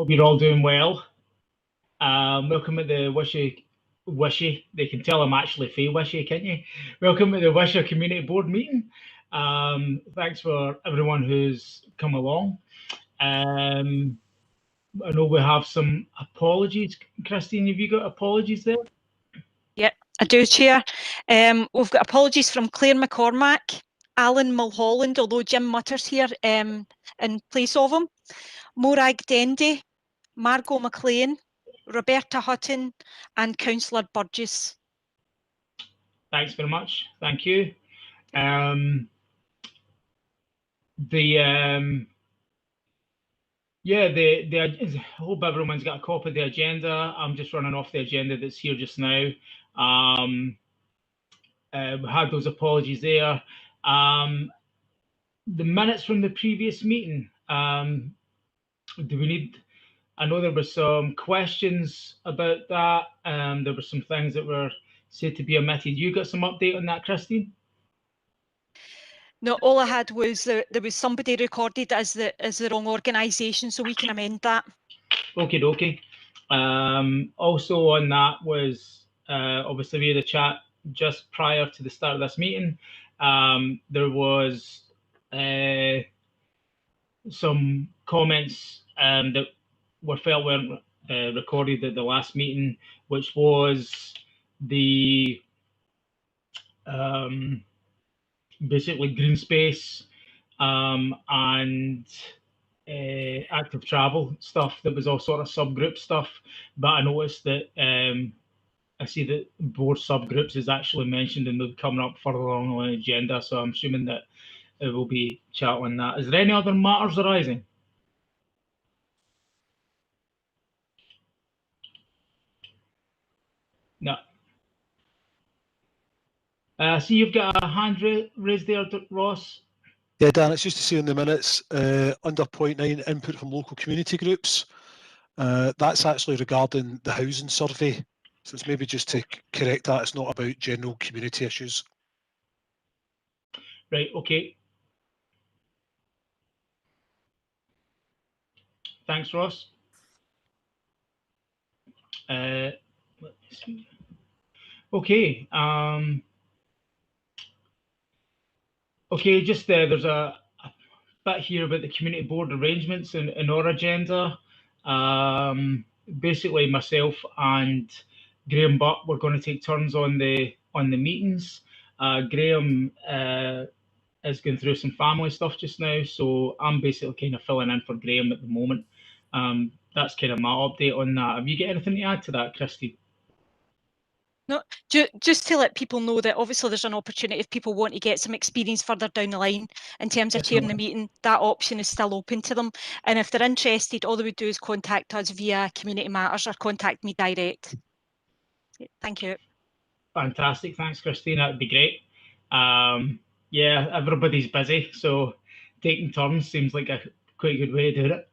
Hope you're all doing well. Welcome to the Wishy. They can tell I'm actually Faye Wishy, can't you? Welcome to the Wishaw Community Board meeting. Thanks for everyone who's come along. I know we have some apologies. Christine, have you got apologies there? Yep, I do, Chair. We've got apologies from Claire McCormack, Alan Mulholland, although Jim Mutter's here in place of him, Morag Dendy, Margot McLean, Roberta Hutton, and Councillor Burgess. Thanks very much. Thank you. I hope everyone's got a copy of the agenda. I'm just running off the agenda that's here just now. We had those apologies there. The minutes from the previous meeting, do we need? I know there were some questions about that. There were some things that were said to be omitted. You got some update on that, Christine? No, all I had was there was somebody recorded as the wrong organisation, so we can amend that. Okay. Also on that was obviously we had a chat just prior to the start of this meeting. There was some comments that were felt weren't recorded at the last meeting, which was the basically green space and active travel stuff. That was all sort of subgroup stuff, but I noticed that I see that board subgroups is actually mentioned and they're coming up further along on the agenda, so I'm assuming that it will be chat on that. Is there any other matters arising? No. See, you've got a hand raised there, Ross. Yeah, Dan, it's just to see in the minutes, under point 9, input from local community groups. That's actually regarding the housing survey. So it's maybe just to correct that, it's not about general community issues. Right, okay. Thanks, Ross. Let me see. Okay. Okay, just there's a bit here about the community board arrangements in our agenda. Basically, myself and Graham Butt, we're going to take turns on the meetings. Graham is going through some family stuff just now, so I'm basically kind of filling in for Graham at the moment. That's kind of my update on that. Have you got anything to add to that, Christy? No, just to let people know that obviously there's an opportunity if people want to get some experience further down the line in terms of chairing the meeting, that option is still open to them. And if they're interested, all they would do is contact us via Community Matters or contact me direct. Thank you. Fantastic. Thanks, Christine. That would be great. Yeah, everybody's busy, so taking turns seems like a quite good way to do it.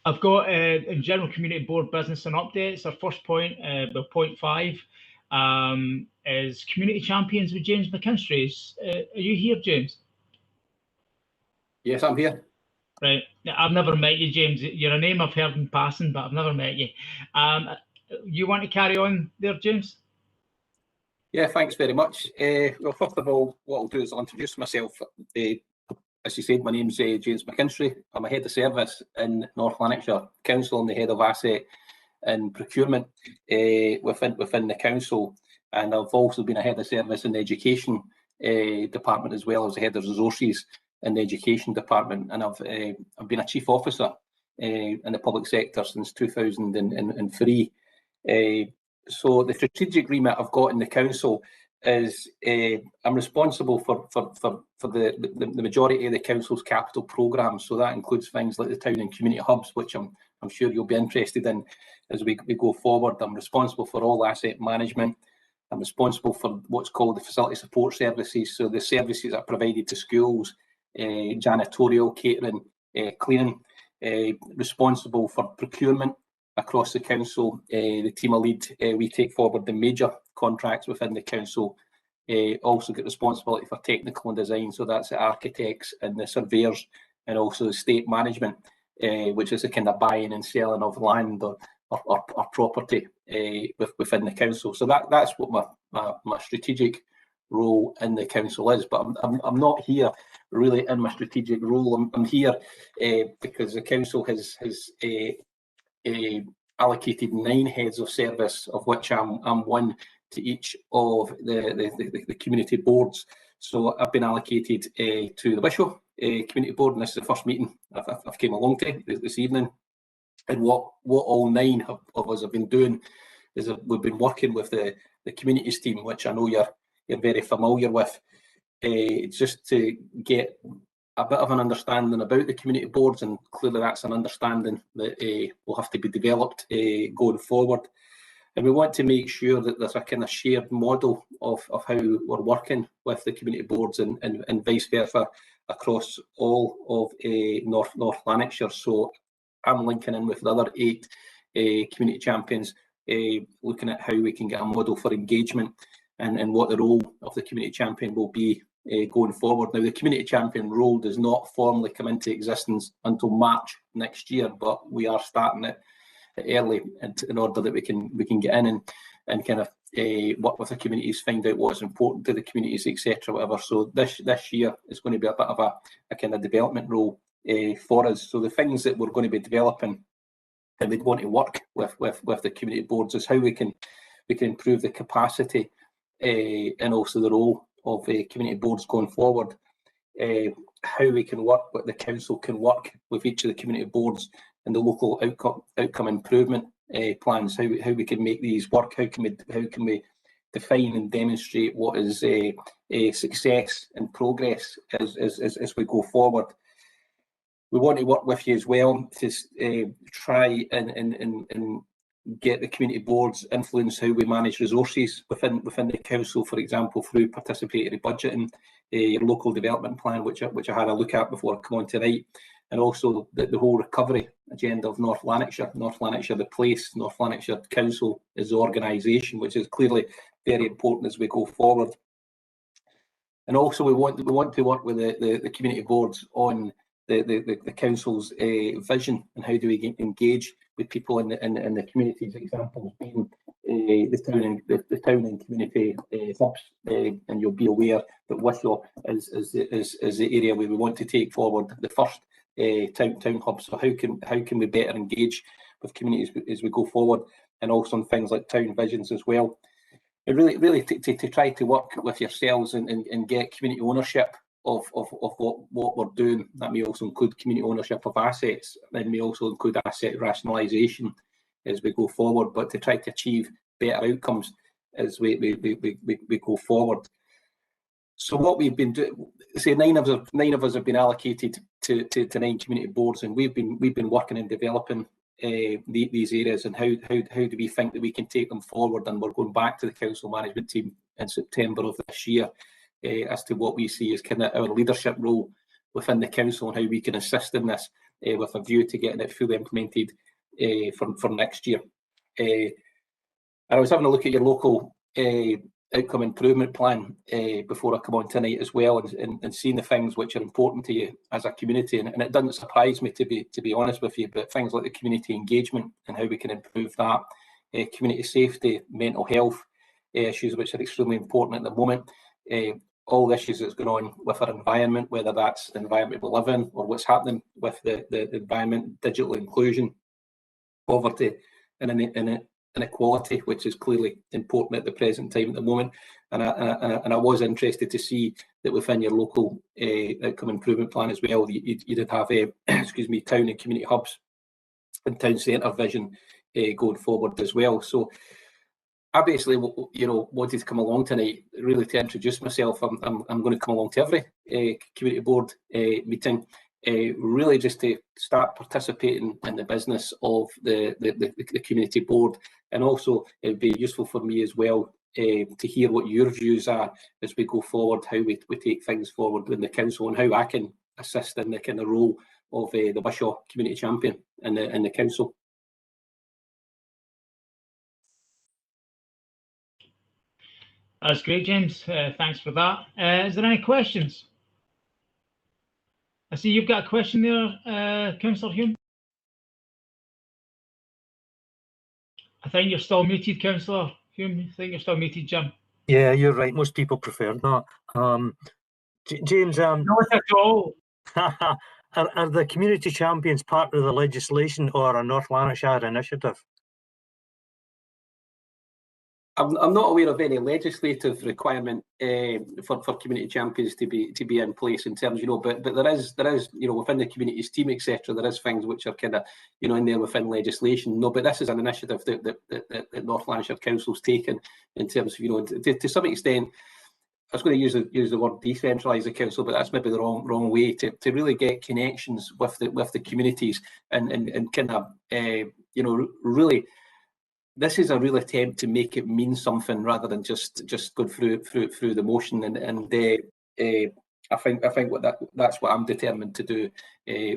I've got in general community board business and updates. Our first point, point 5, is community champions with James McKinstry. Are you here, James? Yes, I'm here. Right. I've never met you, James. You're a name I've heard in passing, but I've never met you. You want to carry on there, James? Yeah, thanks very much. Well, first of all, what I'll do is I'll introduce myself. As you said, my name's James McKinstry. I'm a head of service in North Lanarkshire Council and the head of asset and procurement within the council. And I've also been a head of service in the education department as well as the head of resources in the education department. And I've been a chief officer in the public sector since 2003. So the strategic remit I've got in the council is I'm responsible for the majority of the council's capital programmes. So that includes things like the town and community hubs, which I'm sure you'll be interested in as we go forward. I'm responsible for all asset management. I'm responsible for what's called the facility support services. So the services that are provided to schools, janitorial, catering, cleaning. Responsible for procurement across the council. The team I lead, we take forward the major contracts within the council. Also get responsibility for technical and design, so that's the architects and the surveyors and also estate management, which is a kind of buying and selling of land or property within the council. So that's what my strategic role in the council is. But I'm not here really in my strategic role. I'm here because the council has allocated 9 heads of service, of which I'm one to each of the community boards. So I've been allocated to the Wishaw community board, and this is the first meeting I've came along to this evening. And what all 9 of us have been doing is we've been working with the communities team, which I know you're very familiar with, just to get a bit of an understanding about the community boards, and clearly that's an understanding that will have to be developed going forward. And we want to make sure that there's a kind of shared model of how we're working with the community boards and vice versa across all of North Lanarkshire. So I'm linking in with the other 8 community champions, looking at how we can get a model for engagement and what the role of the community champion will be going forward. Now, the community champion role does not formally come into existence until March next year, but we are starting it early in order that we can get in and kind of work with the communities, find out what's important to the communities, etc. Whatever. So this year is going to be a bit of a kind of development role for us. So the things that we're going to be developing and we'd want to work with the community boards is how we can improve the capacity and also the role of community boards going forward. How we can work, what the council can work with each of the community boards and the local outcome improvement plans. How we can make these work. How can we define and demonstrate what is a success and progress as we go forward. We want to work with you as well to try and get the community boards influence how we manage resources within the council, for example, through participatory budgeting, your local development plan, which I had a look at before I come on tonight, and also the whole recovery agenda of North Lanarkshire. North Lanarkshire, the place, North Lanarkshire Council is the organisation, which is clearly very important as we go forward. And also we want to work with the community boards on the council's vision and how do we engage with people in the communities. Examples being the town and community hubs, and you'll be aware that Wishaw is the area where we want to take forward the first town hub. So how can we better engage with communities as we go forward, and also on things like town visions as well. And really to try to work with yourselves and get community ownership of what we're doing. That may also include community ownership of assets, and may also include asset rationalisation as we go forward, but to try to achieve better outcomes as we go forward. So what we've been doing, say 9 of us have been allocated to 9 community boards, and we've been working and developing these areas, and how do we think that we can take them forward. And we're going back to the council management team in September of this year as to what we see as kind of our leadership role within the council and how we can assist in this with a view to getting it fully implemented for next year. And I was having a look at your local outcome improvement plan before I come on tonight as well, and seeing the things which are important to you as a community. And it doesn't surprise me, to be honest with you, but things like the community engagement and how we can improve that, community safety, mental health issues, which are extremely important at the moment. All the issues that's going on with our environment, whether that's the environment we live in or what's happening with the environment, digital inclusion, poverty, and inequality, which is clearly important at the present time at the moment. And I was interested to see that within your local outcome improvement plan as well, you did have town and community hubs and town centre vision going forward as well. So I basically, wanted to come along tonight really to introduce myself. I'm going to come along to every community board meeting, really just to start participating in the business of the community board. And also it would be useful for me as well to hear what your views are as we go forward, how we take things forward in the council, and how I can assist in the kind of role of the Wishaw community champion in the council. That's great, James. Thanks for that. Is there any questions? I see you've got a question there, Councillor Hume. I think you're still muted, Councillor Hume. I think you're still muted, Jim. Yeah, you're right. Most people prefer that. James, Not at all. are the community champions part of the legislation or a North Lanarkshire initiative? I'm not aware of any legislative requirement for community champions to be in place in terms, but there is within the communities team, etc. There is things which are kind of in there within legislation. No, but this is an initiative that North Lanarkshire Council's taken in terms of to some extent. I was going to use the word decentralise the council, but that's maybe the wrong way to really get connections with the communities and kind of really. This is a real attempt to make it mean something rather than just go through the motion, and I think that's what I'm determined to do,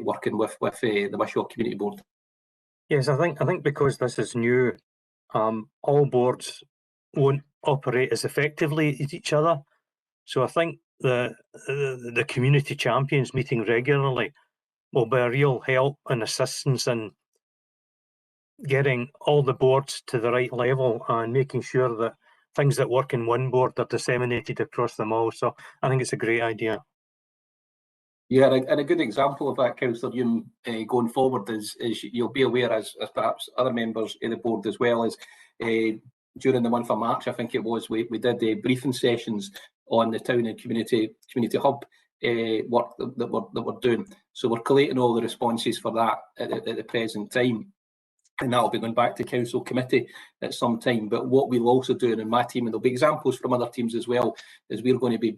working with the Wishaw Community Board. Yes, I think because this is new, all boards won't operate as effectively as each other. So I think the community champions meeting regularly will be a real help and assistance in getting all the boards to the right level and making sure that things that work in one board are disseminated across them all. So I think it's a great idea. Yeah, and a good example of that, Councillor Hume, going forward is you'll be aware, as perhaps other members of the board as well, as during the month of March, I think it was, we did briefing sessions on the town and community hub work that we're doing. So we're collating all the responses for that at the present time. And that'll be going back to council committee at some time. But what we'll also do in my team, and there'll be examples from other teams as well, is we're going to be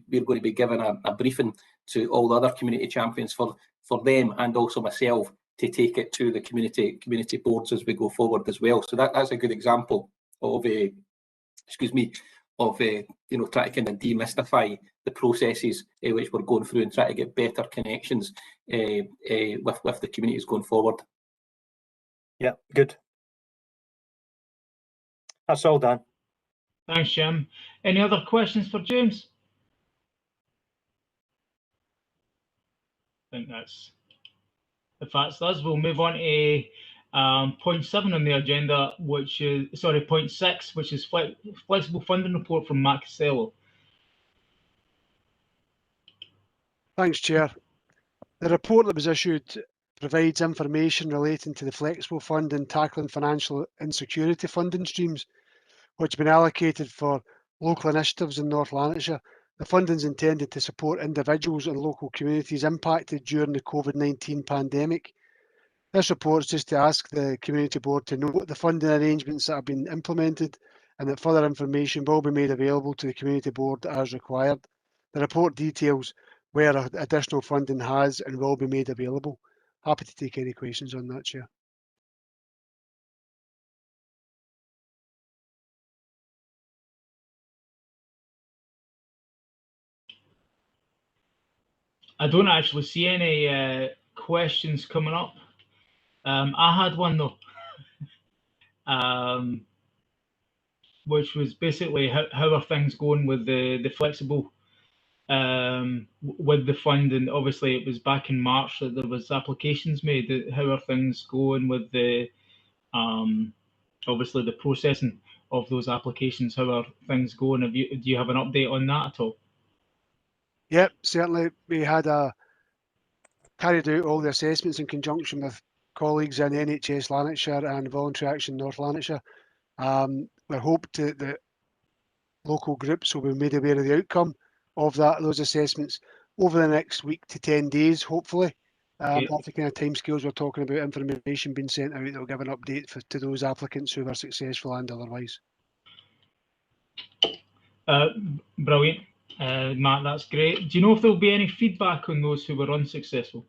giving a briefing to all the other community champions for them, and also myself, to take it to the community boards as we go forward as well. So that's a good example of trying to kind of demystify the processes which we're going through and try to get better connections with the communities going forward. Yeah, good. That's all done. Thanks, Jim. Any other questions for James? I think if that's us, we'll move on to point 7 on the agenda, which is, point 6, which is flexible funding report from Matt Costello. Thanks, Chair. The report that was issued provides information relating to the flexible fund and tackling financial insecurity funding streams, which have been allocated for local initiatives in North Lanarkshire. The funding is intended to support individuals and local communities impacted during the COVID-19 pandemic. This report is just to ask the Community Board to note the funding arrangements that have been implemented, and that further information will be made available to the Community Board as required. The report details where additional funding has and will be made available. Happy to take any questions on that, Chair. I don't actually see any questions coming up. I had one though, which was basically how are things going with the flexible with the fund, and obviously it was back in March that there was applications made. How are things going with the obviously the processing of those applications? How are things going? Do you have an update on that at all? Yep, certainly. We had carried out all the assessments in conjunction with colleagues in NHS Lanarkshire and Voluntary Action North Lanarkshire. We hope that local groups will be made aware of the outcome of those assessments over the next week to 10 days, hopefully. Okay. That's the kind of timescales we're talking about, information being sent out that will give an update to those applicants who were successful and otherwise. Brilliant. Matt, that's great. Do you know if there'll be any feedback on those who were unsuccessful?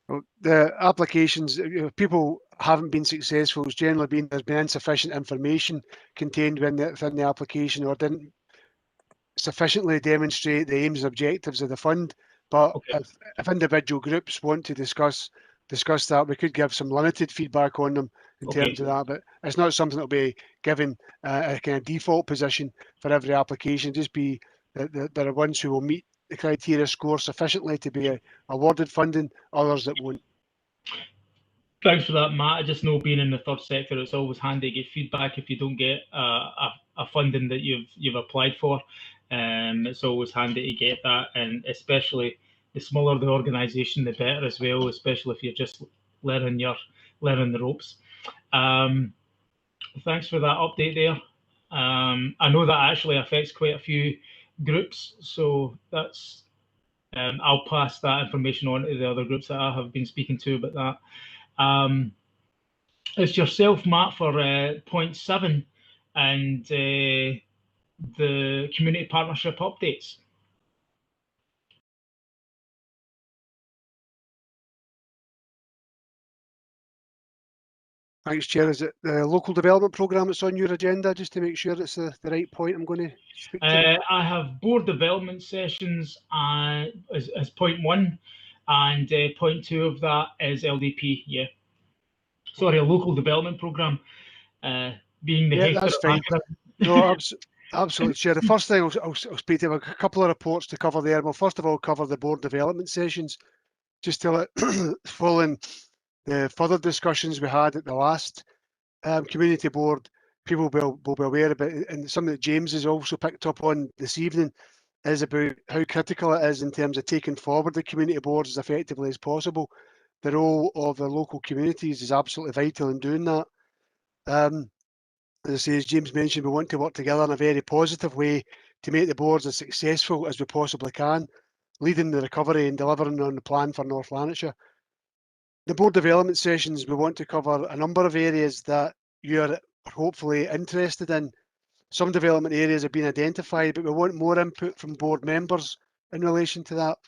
Well, the applications, if people haven't been successful, it's generally been there's been insufficient information contained within the application, or didn't sufficiently demonstrate the aims and objectives of the fund. But okay. if individual groups want to discuss that, we could give some limited feedback on them in terms of that. But it's not something that will be given a kind of default position for every application. Just be that there are ones who will meet the criteria score sufficiently to be awarded funding, others that won't. Thanks for that, Matt. I just know being in the third sector, it's always handy to get feedback if you don't get a funding that you've applied for. It's always handy to get that, and especially the smaller the organisation, the better as well. Especially if you're just learning the ropes. Thanks for that update there. I know that actually affects quite a few groups, so that's I'll pass that information on to the other groups that I have been speaking to about that. It's yourself, Matt, for point 7 and the community partnership updates. Thanks, Chair. Is it the local development programme that's on your agenda, just to make sure it's the right point I'm going to speak to? I have board development sessions as point 1, and point 2 of that is LDP, yeah. Sorry, a local development programme, being the Yeah, that's fine. No, absolutely, Chair. The first thing I'll speak to, a couple of reports to cover there. Well, first of all, cover the board development sessions, just to let, following the further discussions we had at the last community board, people will be aware about it, and something that James has also picked up on this evening is about how critical it is in terms of taking forward the community boards as effectively as possible. The role of the local communities is absolutely vital in doing that. As I say, as James mentioned, we want to work together in a very positive way to make the boards as successful as we possibly can, leading the recovery and delivering on the plan for North Lanarkshire. The board development sessions, we want to cover a number of areas that you're hopefully interested in. Some development areas have been identified, but we want more input from board members in relation to that.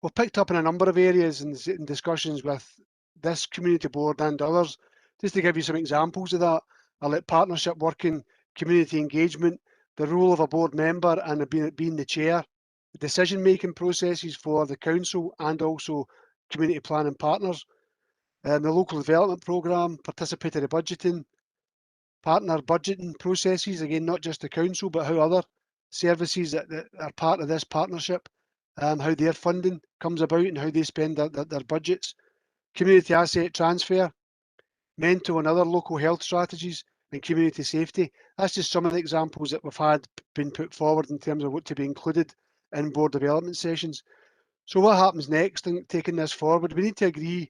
We've picked up in a number of areas in discussions with this community board and others. Just to give you some examples of that, I'll let partnership working, community engagement, the role of a board member and being the chair, the decision-making processes for the council and also community planning partners, the local development programme, participatory budgeting, partner budgeting processes, again, not just the council, but how other services that are part of this partnership, how their funding comes about and how they spend their budgets, community asset transfer, mental and other local health strategies, and community safety. That's just some of the examples that we've had been put forward in terms of what to be included in board development sessions. So what happens next in taking this forward? We need to agree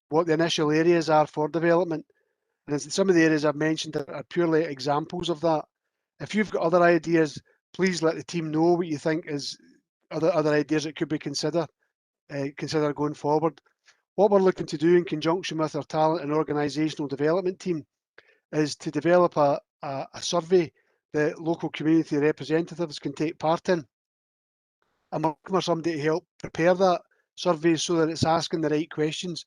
what the initial areas are for development. And some of the areas I've mentioned are purely examples of that. If you've got other ideas, please let the team know what you think is other ideas that could be considered going forward. What we're looking to do in conjunction with our talent and organisational development team is to develop a survey that local community representatives can take part in. I'm looking for somebody to help prepare that survey so that it's asking the right questions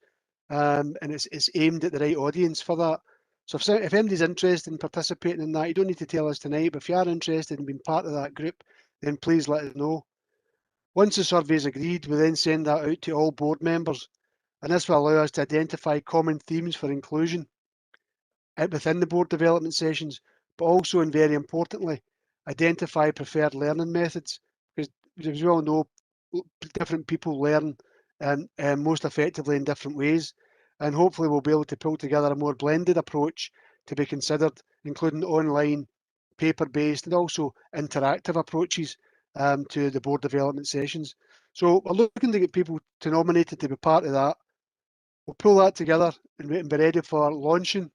and it's aimed at the right audience for that. So if anybody's interested in participating in that, you don't need to tell us tonight, but if you are interested in being part of that group, then please let us know. Once the survey is agreed, we then send that out to all board members, and this will allow us to identify common themes for inclusion within the board development sessions, but also, and very importantly, identify preferred learning methods, because as we all know, different people learn most effectively in different ways, and hopefully we'll be able to pull together a more blended approach to be considered, including online, paper-based and also interactive approaches to the board development sessions. So we're looking to get people to nominate to be part of that. We'll pull that together and be ready for launching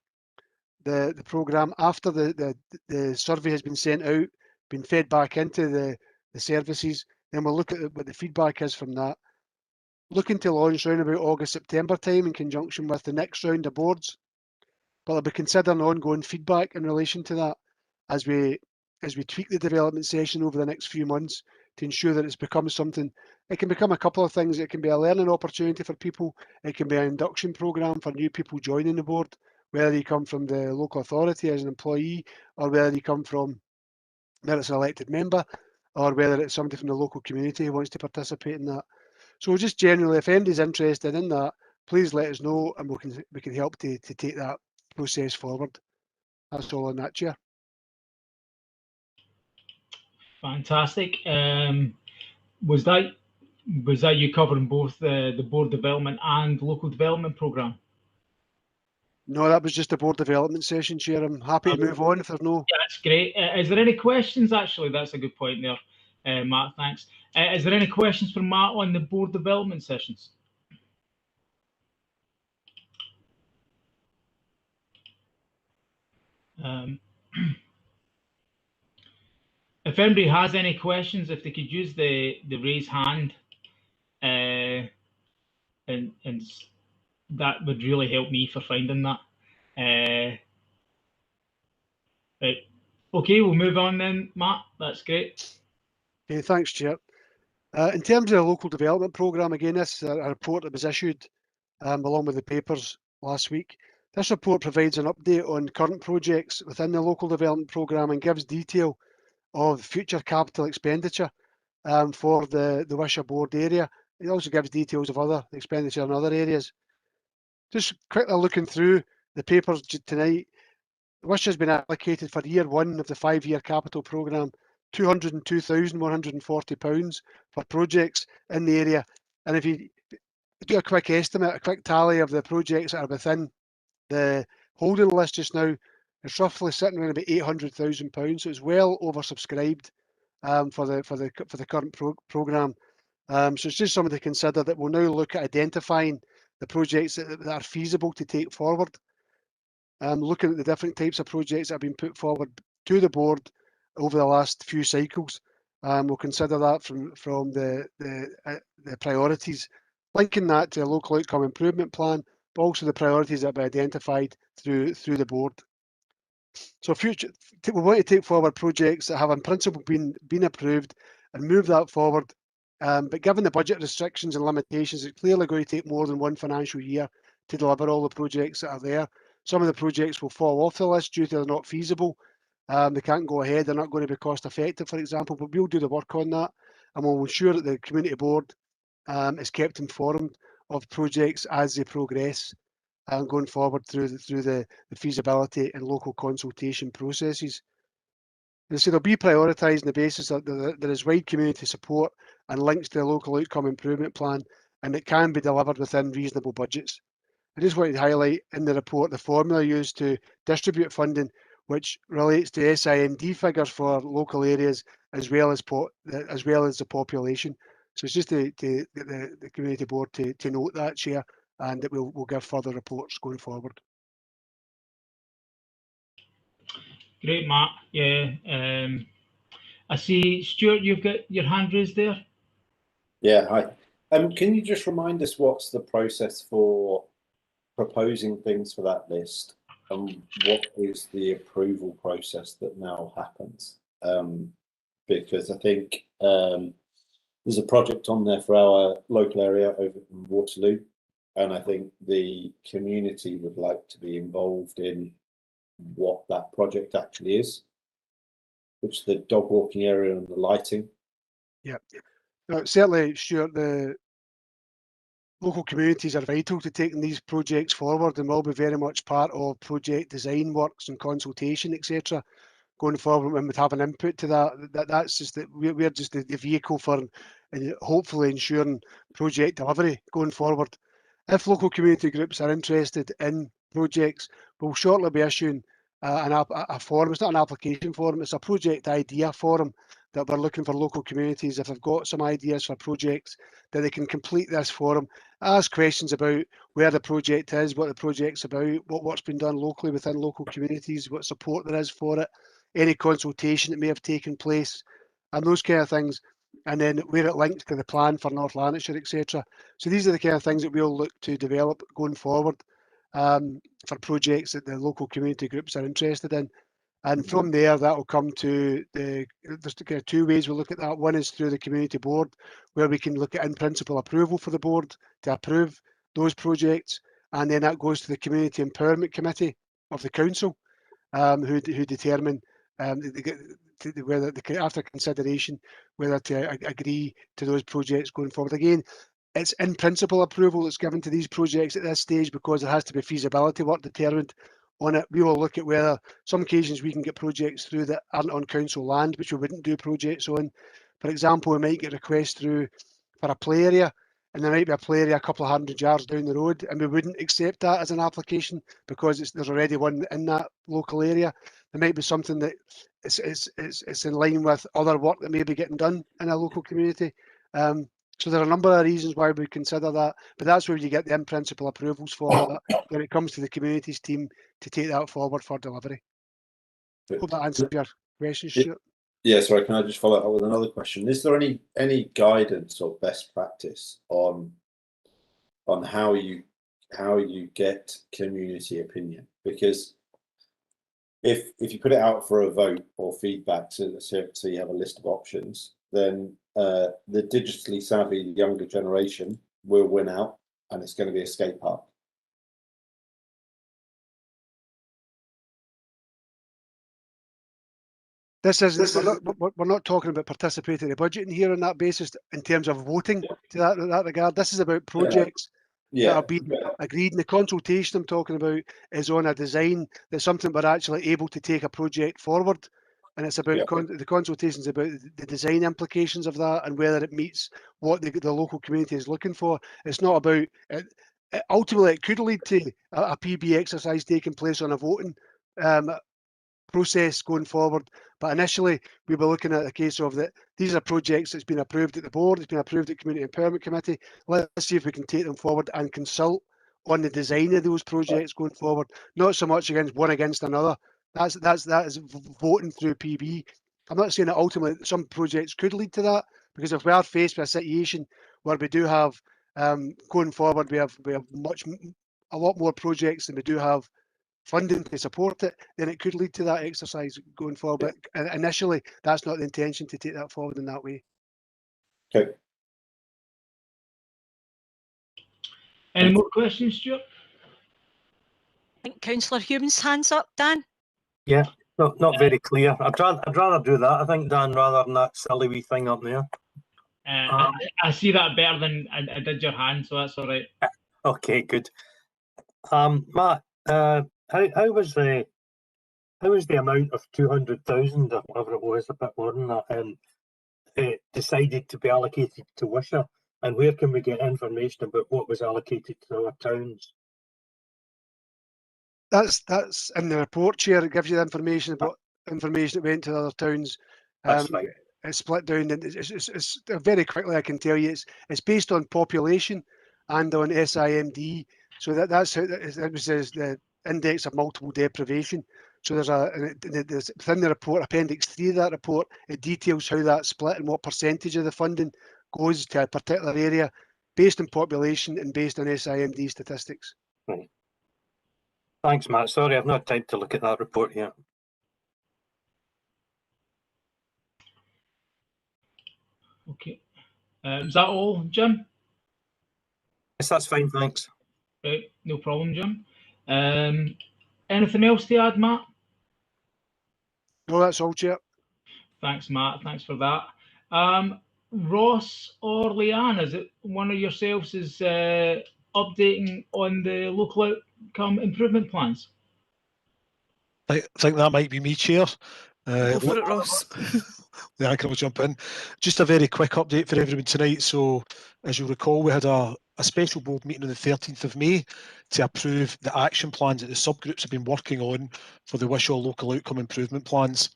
the programme after the survey has been sent out, been fed back into the services. Then we'll look at what the feedback is from that. Looking to launch around about August, September time in conjunction with the next round of boards. But I'll be considering ongoing feedback in relation to that as we tweak the development session over the next few months to ensure that it's become something. It can become a couple of things. It can be a learning opportunity for people. It can be an induction programme for new people joining the board, whether you come from the local authority as an employee or whether you come from, whether it's an elected member or whether it's somebody from the local community who wants to participate in that. So just generally, if anybody's interested in that, please let us know and we can help to take that process forward. That's all on that, Chair. Fantastic. Was that you covering both the board development and local development programme? No, that was just a board development session, Chair. I'm happy to move on if there's no. Yeah, that's great. Is there any questions? Actually, that's a good point there, Matt. Thanks. Is there any questions for Matt on the board development sessions? If anybody has any questions, if they could use the raise hand, and that would really help me for finding that. Right. Okay, we'll move on then, Matt. That's great. Okay, thanks, Chair. In terms of the local development programme, again, this is a report that was issued along with the papers last week. This report provides an update on current projects within the local development programme and gives detail of future capital expenditure for the Wishaw board area. It also gives details of other expenditure in other areas. Just quickly looking through the papers tonight, Wishaw has been allocated for year one of the 5-year capital programme £202,140 for projects in the area. And if you do a quick estimate, a quick tally of the projects that are within the holding list just now, it's roughly sitting around about £800,000. So it's well oversubscribed for the current programme. So it's just something to consider that we'll now look at identifying the projects that are feasible to take forward. Looking at the different types of projects that have been put forward to the board over the last few cycles. We'll consider that from the priorities, linking that to a local outcome improvement plan, but also the priorities that have been identified through the board. So we want to take forward projects that have in principle been approved and move that forward. But given the budget restrictions and limitations, it's clearly going to take more than one financial year to deliver all the projects that are there. Some of the projects will fall off the list due to they're not feasible. They can't go ahead, they're not going to be cost effective, for example, but we'll do the work on that and we'll ensure that the community board is kept informed of projects as they progress going forward through the feasibility and local consultation processes. So they'll be prioritised on the basis that there is wide community support and links to the local outcome improvement plan, and it can be delivered within reasonable budgets. I just wanted to highlight in the report the formula used to distribute funding, which relates to SIMD figures for local areas as well as the population. So it's just to get the community board to note that, Chair, and that we'll give further reports going forward. Great, Matt. Yeah. I see, Stuart, you've got your hand raised there. Yeah, hi. Can you just remind us what's the process for proposing things for that list, and what is the approval process that now happens? Because I think there's a project on there for our local area over in Waterloo, and I think the community would like to be involved in what that project actually is, which is the dog walking area and the lighting. Yeah, no, certainly, Stuart, the local communities are vital to taking these projects forward and will be very much part of project design works and consultation, etc. going forward, and would have an input to that. That's just that we're just the vehicle for hopefully ensuring project delivery going forward. If local community groups are interested in projects, we'll shortly be issuing a form. It's not an application form, it's a project idea form that we're looking for local communities, if they've got some ideas for projects, that they can complete this form, ask questions about where the project is, what the project's about, what's been done locally within local communities, what support there is for it, any consultation that may have taken place, and those kind of things, and then where it links to the plan for North Lanarkshire, etc. So these are the kind of things that we'll look to develop going forward for projects that the local community groups are interested in. And from there, that will come to there's kind of two ways we'll look at that. One is through the community board, where we can look at in principle approval for the board to approve those projects, and then that goes to the community empowerment committee of the council, who determine whether after consideration whether to agree to those projects going forward. Again, it's in principle approval that's given to these projects at this stage because there has to be feasibility work determined on it. We will look at whether some occasions we can get projects through that aren't on council land, which we wouldn't do projects on, For example, we might get requests through for a play area, and there might be a play area a couple of 100 yards down the road, and we wouldn't accept that as an application because there's already one in that local area. There might be something that it's in line with other work that may be getting done in a local community. So there are a number of reasons why we consider that, but that's where you get the in-principle approvals for that when it comes to the communities team to take that forward for delivery. Hope that answers your question, Stuart. Yeah, sorry, can I just follow up with another question? Is there any guidance or best practice on how you get community opinion? Because if you put it out for a vote or feedback, so you have a list of options, then the digitally savvy younger generation will win out, and it's going to be a skate park. We're not talking about participatory budgeting here on that basis in terms of voting to that regard. This is about projects that are being agreed, and the consultation I'm talking about is on a design that's something we're actually able to take a project forward. And it's about the consultations about the design implications of that and whether it meets what the local community is looking for. It's not about ultimately it could lead to a PB exercise taking place on a voting process going forward, but initially we were looking at a case of that these are projects that's been approved at the board, it's been approved at Community Empowerment Committee. Let's see if we can take them forward and consult on the design of those projects going forward, not so much against another. That is voting through PB. I'm not saying that ultimately some projects could lead to that, because if we are faced with a situation where we do have going forward, we have a lot more projects than we do have funding to support it, then it could lead to that exercise going forward. But initially, that's not the intention to take that forward in that way. Okay. Any more questions, Stuart? I think Councillor Hume's hand's up, Dan. Yeah, not very clear. I'd rather do that, I think, Dan, rather than that silly wee thing up there. I see that better than I did your hand, so that's all right. Okay, good. Matt, how was the amount of 200,000 or whatever it was, a bit more than that, decided to be allocated to Wishaw, and where can we get information about what was allocated to our towns? That's in the report, Chair. It gives you the information about information that went to other towns. That's fine. It's split down, and it's very quickly I can tell you it's based on population and on SIMD. So that's how it was the index of multiple deprivation. So there's within the report, Appendix 3 of that report, it details how that's split and what percentage of the funding goes to a particular area based on population and based on SIMD statistics. Right. Thanks, Matt. Sorry, I've not time to look at that report yet. Okay. Is that all, Jim? Yes, that's fine, thanks. Right, no problem, Jim. Anything else to add, Matt? No, that's all, Chair. Thanks, Matt. Thanks for that. Ross or Leanne, is it one of yourselves is updating on the local outcome improvement plans? I think that might be me, Chair. Go for it, Ross. Leanne can jump in. Just a very quick update for everyone tonight. So, as you'll recall, we had a special board meeting on the 13th of May to approve the action plans that the subgroups have been working on for the Wishaw local outcome improvement plans.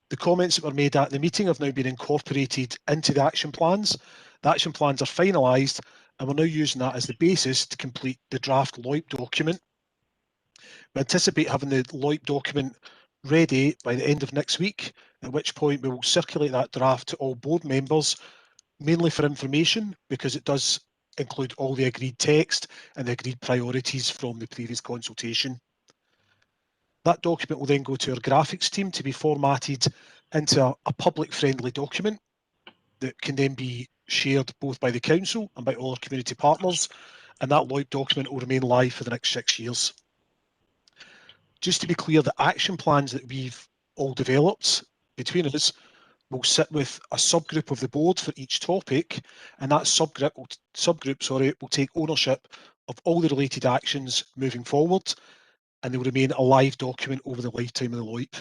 The comments that were made at the meeting have now been incorporated into the action plans. The action plans are finalised, and we're now using that as the basis to complete the draft LOIP document. We anticipate having the LOIP document ready by the end of next week, at which point we will circulate that draft to all board members, mainly for information, because it does include all the agreed text and the agreed priorities from the previous consultation. That document will then go to our graphics team to be formatted into a public-friendly document that can then be shared both by the council and by all our community partners, and that LOIP document will remain live for the next 6 years. Just to be clear, the action plans that we've all developed between us will sit with a subgroup of the board for each topic, and that subgroup will take ownership of all the related actions moving forward, and they will remain a live document over the lifetime of the LOIP.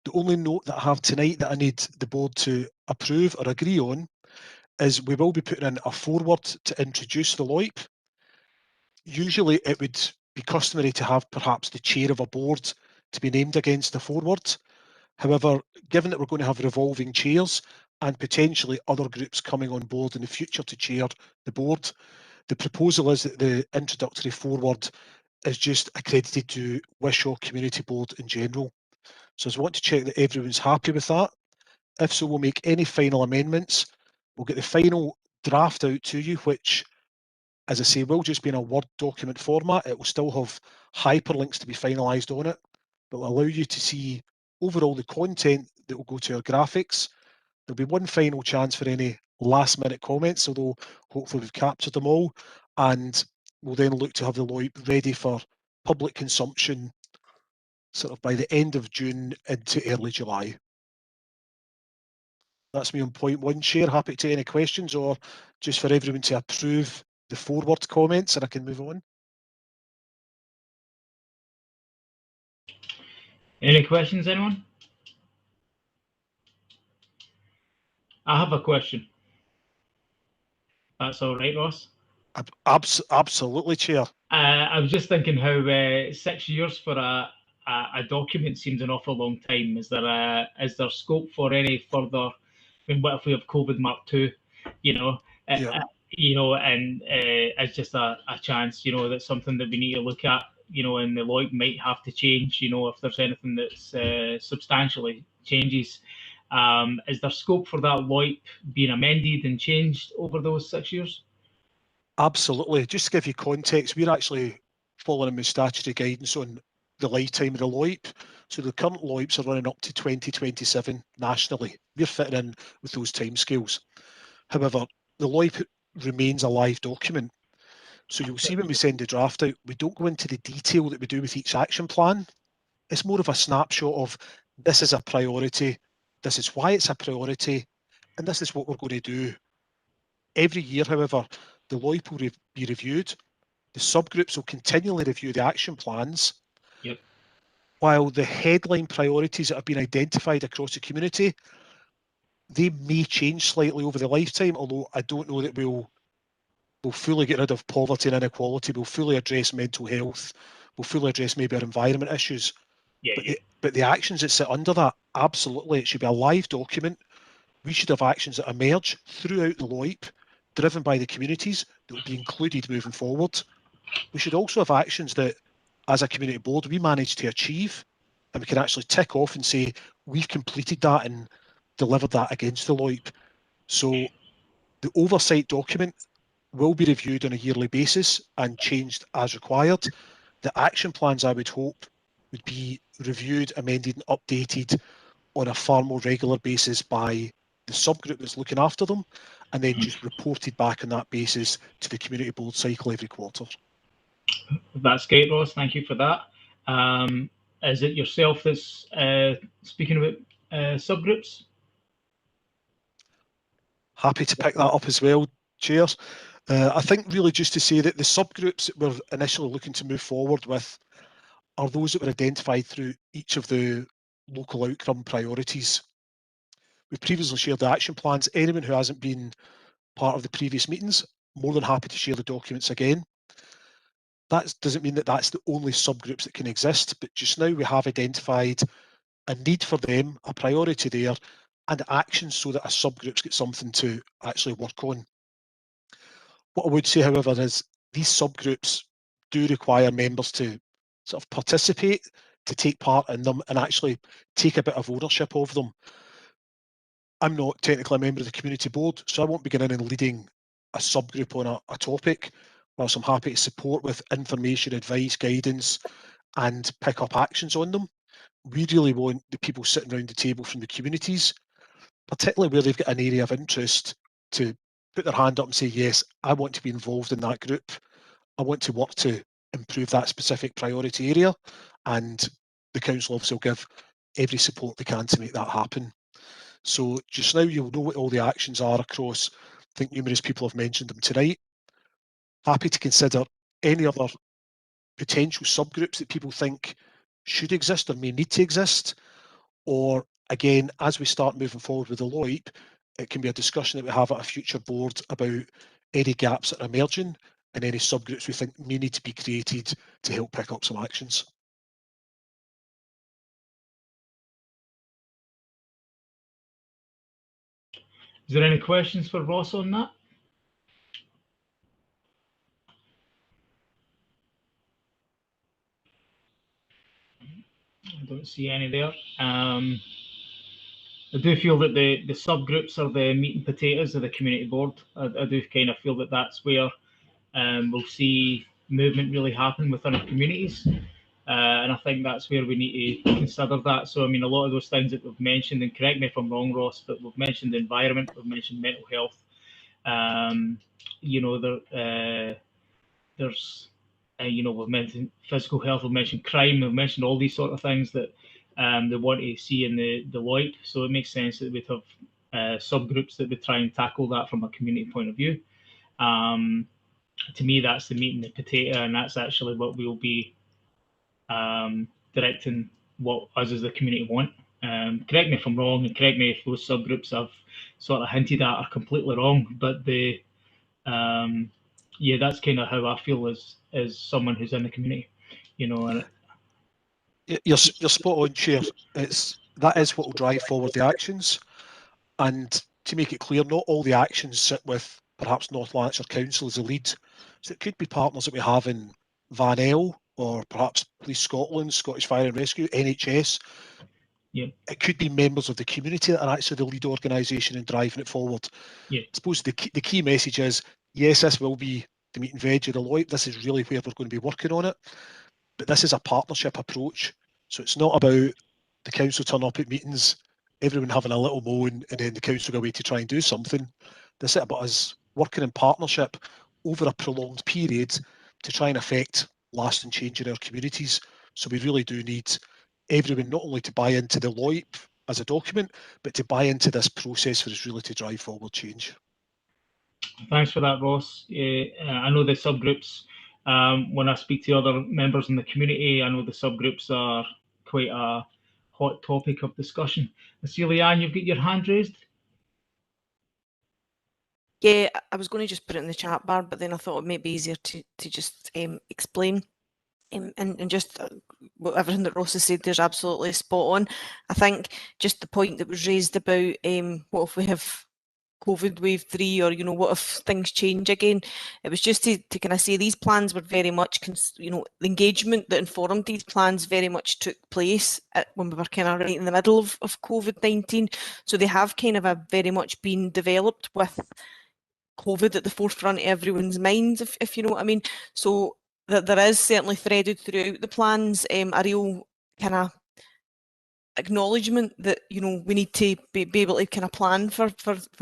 The only note that I have tonight that I need the board to approve or agree on is we will be putting in a forward to introduce the LOIP. Usually it would be customary to have perhaps the chair of a board to be named against the forward. However, given that we're going to have revolving chairs and potentially other groups coming on board in the future to chair the board, the proposal is that the introductory forward is just accredited to Wishaw Community Board in general. So I want to check that everyone's happy with that. If so, we'll make any final amendments. We'll get the final draft out to you, which, as I say, will just be in a Word document format. It will still have hyperlinks to be finalised on it, but will allow you to see overall the content that will go to our graphics. There'll be one final chance for any last minute comments, although hopefully we've captured them all, and we'll then look to have the LOIP ready for public consumption sort of by the end of June into early July. That's me on point one, Chair. Happy to take any questions or just for everyone to approve the forward comments and I can move on. Any questions, anyone? I have a question. That's all right, Ross. Absolutely, Chair. I was just thinking how 6 years for a document seems an awful long time. Is there scope for any further? I mean, what if we have COVID Mark 2? You know, Yeah. And it's just a chance. You know, that's something that we need to look at. You know, and the LOIP might have to change. You know, if there's anything that's substantially changes. Is there scope for that LOIP being amended and changed over those 6 years? Absolutely. Just to give you context, we're actually following the statutory guidance on the lifetime of the LOIP. So the current LOIPs are running up to 2027 nationally. We're fitting in with those timescales. However, the LOIP remains a live document. So you'll see when we send the draft out, we don't go into the detail that we do with each action plan. It's more of a snapshot of this is a priority, this is why it's a priority, and this is what we're going to do. Every year, however, the LOIP will be reviewed. The subgroups will continually review the action plans. Yep. While the headline priorities that have been identified across the community, they may change slightly over the lifetime, although I don't know that we'll fully get rid of poverty and inequality, we'll fully address mental health, we'll fully address maybe our environment issues. Yeah, But the actions that sit under that, absolutely, it should be a live document. We should have actions that emerge throughout the LOIP, driven by the communities, that will be included moving forward. We should also have actions that, as a community board, we manage to achieve, and we can actually tick off and say, we've completed that and delivered that against the LOIP. So the oversight document will be reviewed on a yearly basis and changed as required. The action plans, I would hope, would be reviewed, amended and updated on a far more regular basis by the subgroup that's looking after them, and then just reported back on that basis to the community board cycle every quarter. That's great, Ross. Thank you for that. Is it yourself that's speaking about subgroups? Happy to pick that up as well, Chair. I think really just to say that the subgroups that we're initially looking to move forward with are those that were identified through each of the local outcome priorities. We've previously shared the action plans. Anyone who hasn't been part of the previous meetings, more than happy to share the documents again. That doesn't mean that that's the only subgroups that can exist, but just now we have identified a need for them, a priority there, and actions so that a subgroups get something to actually work on. What I would say, however, is these subgroups do require members to sort of participate, to take part in them and actually take a bit of ownership of them. I'm not technically a member of the community board, so I won't be going in and leading a subgroup on a topic, whilst I'm happy to support with information, advice, guidance, and pick up actions on them. We really want the people sitting around the table from the communities, particularly where they've got an area of interest, to put their hand up and say, yes, I want to be involved in that group. I want to work to improve that specific priority area, and the council obviously will give every support they can to make that happen. So just now you'll know what all the actions are across. I think numerous people have mentioned them tonight. Happy to consider any other potential subgroups that people think should exist or may need to exist, or again, as we start moving forward with the LOIP, it can be a discussion that we have at a future board about any gaps that are emerging and any subgroups we think may need to be created to help pick up some actions. Is there any questions for Ross on that? I don't see any there. I do feel that the subgroups are the meat and potatoes of the community board. I do kind of feel that that's where we'll see movement really happen within our communities. And I think that's where we need to consider that. So, I mean, a lot of those things that we've mentioned, and correct me if I'm wrong, Ross, but we've mentioned the environment, we've mentioned mental health. You know, there's, you know, we've mentioned physical health, we've mentioned crime, we've mentioned all these sort of things that they want to see in the LOIP. So it makes sense that we'd have subgroups that would try and tackle that from a community point of view. To me, that's the meat and the potato, and that's actually what we'll be directing what us as the community want. Correct me if I'm wrong, and correct me if those subgroups I've sort of hinted at are completely wrong, but the yeah, that's kind of how I feel as someone who's in the community, you know. And you're spot on, Chair. That is what will drive forward the actions. And to make it clear, not all the actions sit with perhaps North Lanarkshire Council as a lead. So it could be partners that we have in Van El, or perhaps Police Scotland, Scottish Fire and Rescue, NHS. Yeah. It could be members of the community that are actually the lead organisation in driving it forward. Yeah. I suppose the key message is, yes, this will be the meat and veg of the LOIP. This is really where we're going to be working on it. But this is a partnership approach. So it's not about the council turn up at meetings, everyone having a little moan, and then the council go away to try and do something. This is about us working in partnership over a prolonged period to try and affect lasting change in our communities. So we really do need everyone not only to buy into the LOIP as a document, but to buy into this process for us really to drive forward change. Thanks for that, Ross. I know the subgroups, when I speak to other members in the community, I know the subgroups are quite a hot topic of discussion. I see, Leanne, you've got your hand raised. Yeah, I was going to just put it in the chat bar, but then I thought it might be easier to just explain. And just everything that Ross has said, there's absolutely spot on. I think just the point that was raised about what if we have COVID wave 3, or, you know, what if things change again? It was just to kind of say these plans were very much, you know, the engagement that informed these plans very much took place when we were kind of right in the middle of COVID-19. So they have kind of very much been developed with COVID at the forefront of everyone's minds, if you know what I mean. So that there is certainly threaded throughout the plans a real kind of acknowledgement that, you know, we need to be able to kind of plan for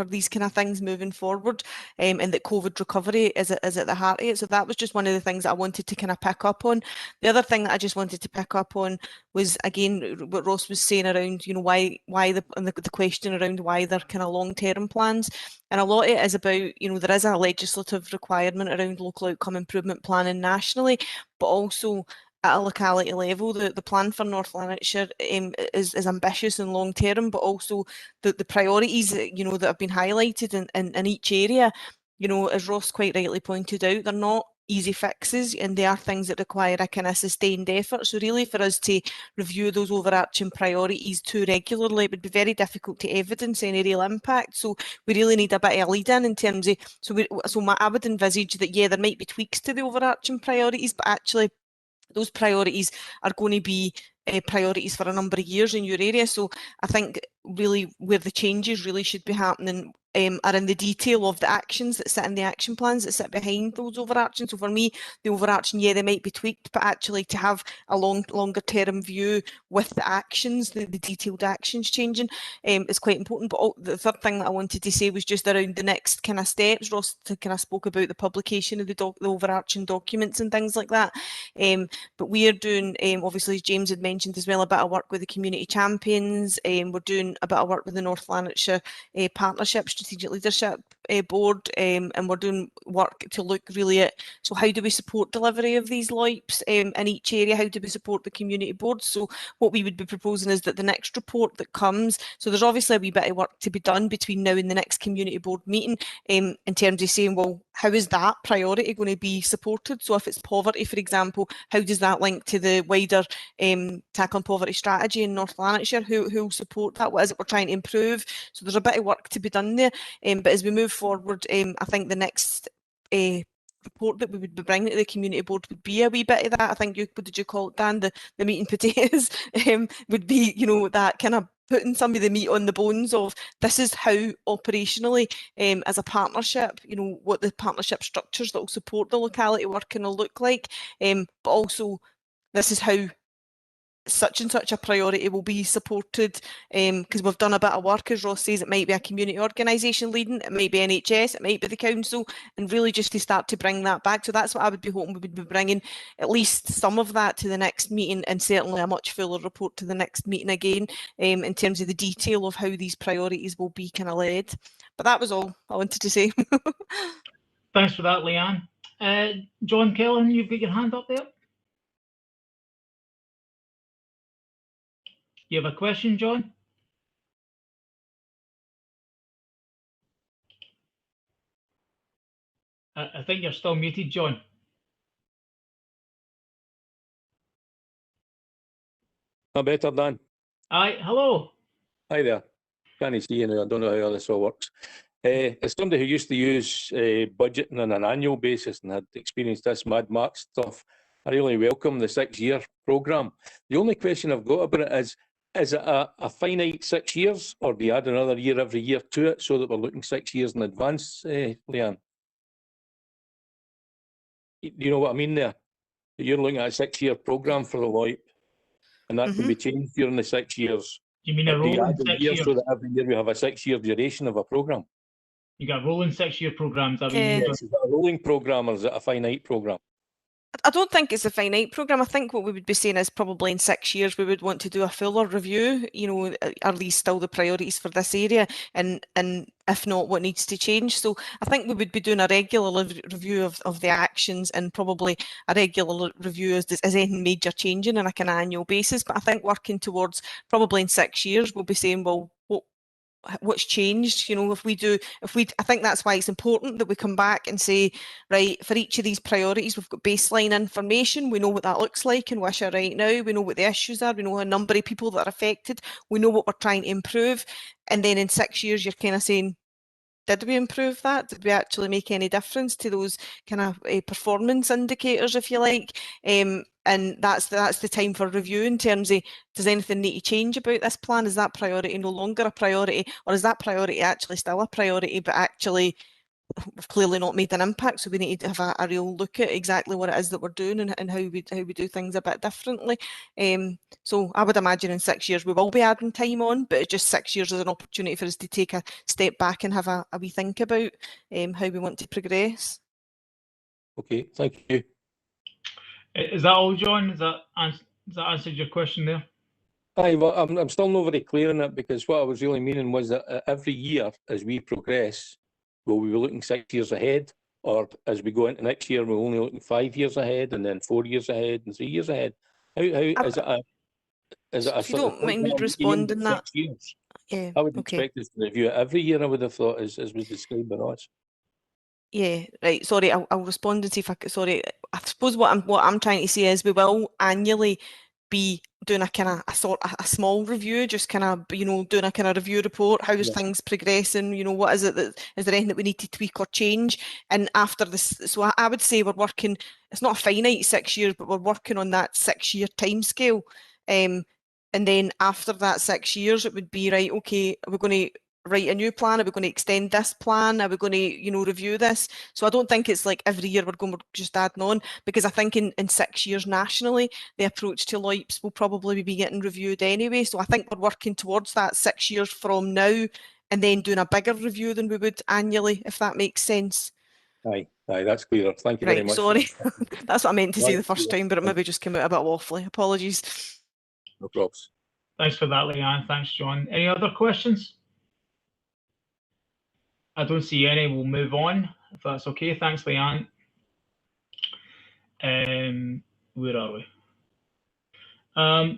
these kind of things moving forward, and that COVID recovery is at the heart of it. So that was just one of the things that I wanted to kind of pick up on. The other thing that I just wanted to pick up on was, again, what Ross was saying around, you know, why the question around why they're kind of long-term plans. And a lot of it is about, you know, there is a legislative requirement around local outcome improvement planning nationally, but also at a locality level, the plan for North Lanarkshire is ambitious and long term, but also the priorities, you know, that have been highlighted in each area, you know, as Ross quite rightly pointed out, they're not easy fixes, and they are things that require a kind of sustained effort. So really, for us to review those overarching priorities too regularly, it would be very difficult to evidence any real impact. So we really need a bit of a lead in terms of, I would envisage that, yeah, there might be tweaks to the overarching priorities, but actually those priorities are going to be priorities for a number of years in your area. So I think really where the changes really should be happening are in the detail of the actions that sit in the action plans that sit behind those overarching. So for me, the overarching, yeah, they might be tweaked, but actually to have a longer term view with the actions, the detailed actions changing is quite important. But the third thing that I wanted to say was just around the next kind of steps. Ross kind of spoke about the publication of the overarching documents and things like that. But we are doing, obviously, as James had mentioned as well, a bit of work with the community champions. We're doing a bit of work with the North Lanarkshire Partnership Strategic Leadership board, and we're doing work to look really at, so how do we support delivery of these LOIPs in each area? How do we support the community boards? So what we would be proposing is that the next report that comes, so there's obviously a wee bit of work to be done between now and the next community board meeting, in terms of saying, well, how is that priority going to be supported? So if it's poverty, for example, how does that link to the wider tackling poverty strategy in North Lanarkshire? Who will support that? What is it we're trying to improve? So there's a bit of work to be done there. But as we move forward, I think the next report that we would be bringing to the community board would be a wee bit of that. I think what did you call it, Dan? The meat and potatoes would be, you know, that kind of putting some of the meat on the bones of this is how operationally, as a partnership, you know, what the partnership structures that will support the locality working will look like, but also this is how such and such a priority will be supported, because we've done a bit of work, as Ross says, it might be a community organisation leading, it might be NHS, it might be the council, and really just to start to bring that back. So that's what I would be hoping we would be bringing, at least some of that to the next meeting, and certainly a much fuller report to the next meeting again, in terms of the detail of how these priorities will be kind of led. But that was all I wanted to say. Thanks for that, Leanne. John Kellan, you've got your hand up there. You have a question, John? I think you're still muted, John. No better, Dan. Aye, hello. Hi there. Can't see you now. I don't know how this all works. As somebody who used to use budgeting on an annual basis and had experienced this Mad Max stuff, I really welcome the 6-year programme. The only question I've got about it is it a finite 6 years, or do you add another year every year to it so that we're looking 6 years in advance, Leanne? Do you know what I mean there? You're looking at a 6-year programme for the LOIP, and that can be changed during the 6 years. Do you mean a rolling 6 years? So that every year we have a 6-year duration of a programme? You got rolling 6-year programmes. Yes, is that a rolling programme or is it a finite programme? I don't think it's a finite programme. I think what we would be saying is probably in 6 years we would want to do a fuller review, you know, are these still the priorities for this area, and if not, what needs to change. So I think we would be doing a regular review of the actions, and probably a regular review as anything major changing on a kind of annual basis. But I think working towards probably in 6 years we'll be saying, well, what's changed, you know, I think that's why it's important that we come back and say, right, for each of these priorities we've got baseline information, we know what that looks like in Wishaw right now, we know what the issues are, we know a number of people that are affected, we know what we're trying to improve, and then in 6 years you're kind of saying, did we improve that? Did we actually make any difference to those kind of performance indicators, if you like? And that's the time for review in terms of, does anything need to change about this plan? Is that priority no longer a priority, or is that priority actually still a priority, but actually we've clearly not made an impact, so we need to have a real look at exactly what it is that we're doing, and how we do things a bit differently. So I would imagine in 6 years we will be adding time on, but it's just 6 years is an opportunity for us to take a step back and have a wee think about how we want to progress. Okay, thank you. Is that all, John? Has that answered your question there? Aye, well, I'm still not very clear on it, because what I was really meaning was that every year as we progress, will we be looking 6 years ahead, or as we go into next year, we're only looking 5 years ahead, and then 4 years ahead, and 3 years ahead? How is it a? Is it a? If you don't mind me responding that. 6 years? Yeah. I would expect us to review it every year. I would have thought, as was described by us. Yeah, right. Sorry, I'll respond and see if I could. Sorry, I suppose what I'm trying to say is we will annually be doing a kind of a small review, just kind of, you know, doing a kind of review report. How's things progressing? You know, what is it that, is there anything that we need to tweak or change? And after this, so I would say we're working. It's not a finite 6 years, but we're working on that 6 year timescale. And then after that 6 years, it would be right. Okay, we're going to write a new plan. Are we going to extend this plan? Are we going to, you know, review this? So I don't think it's like every year we're just adding on, because I think in 6 years nationally, the approach to LOIPs will probably be getting reviewed anyway. So I think we're working towards that 6 years from now, and then doing a bigger review than we would annually, if that makes sense. Aye, that's clear. Thank you very much. Sorry, that's what I meant to say the first time, but it maybe just came out a bit waffly. Apologies. No problems. Thanks for that, Leanne. Thanks, John. Any other questions? I don't see any. We'll move on, if that's okay. Thanks, Leanne. Where are we?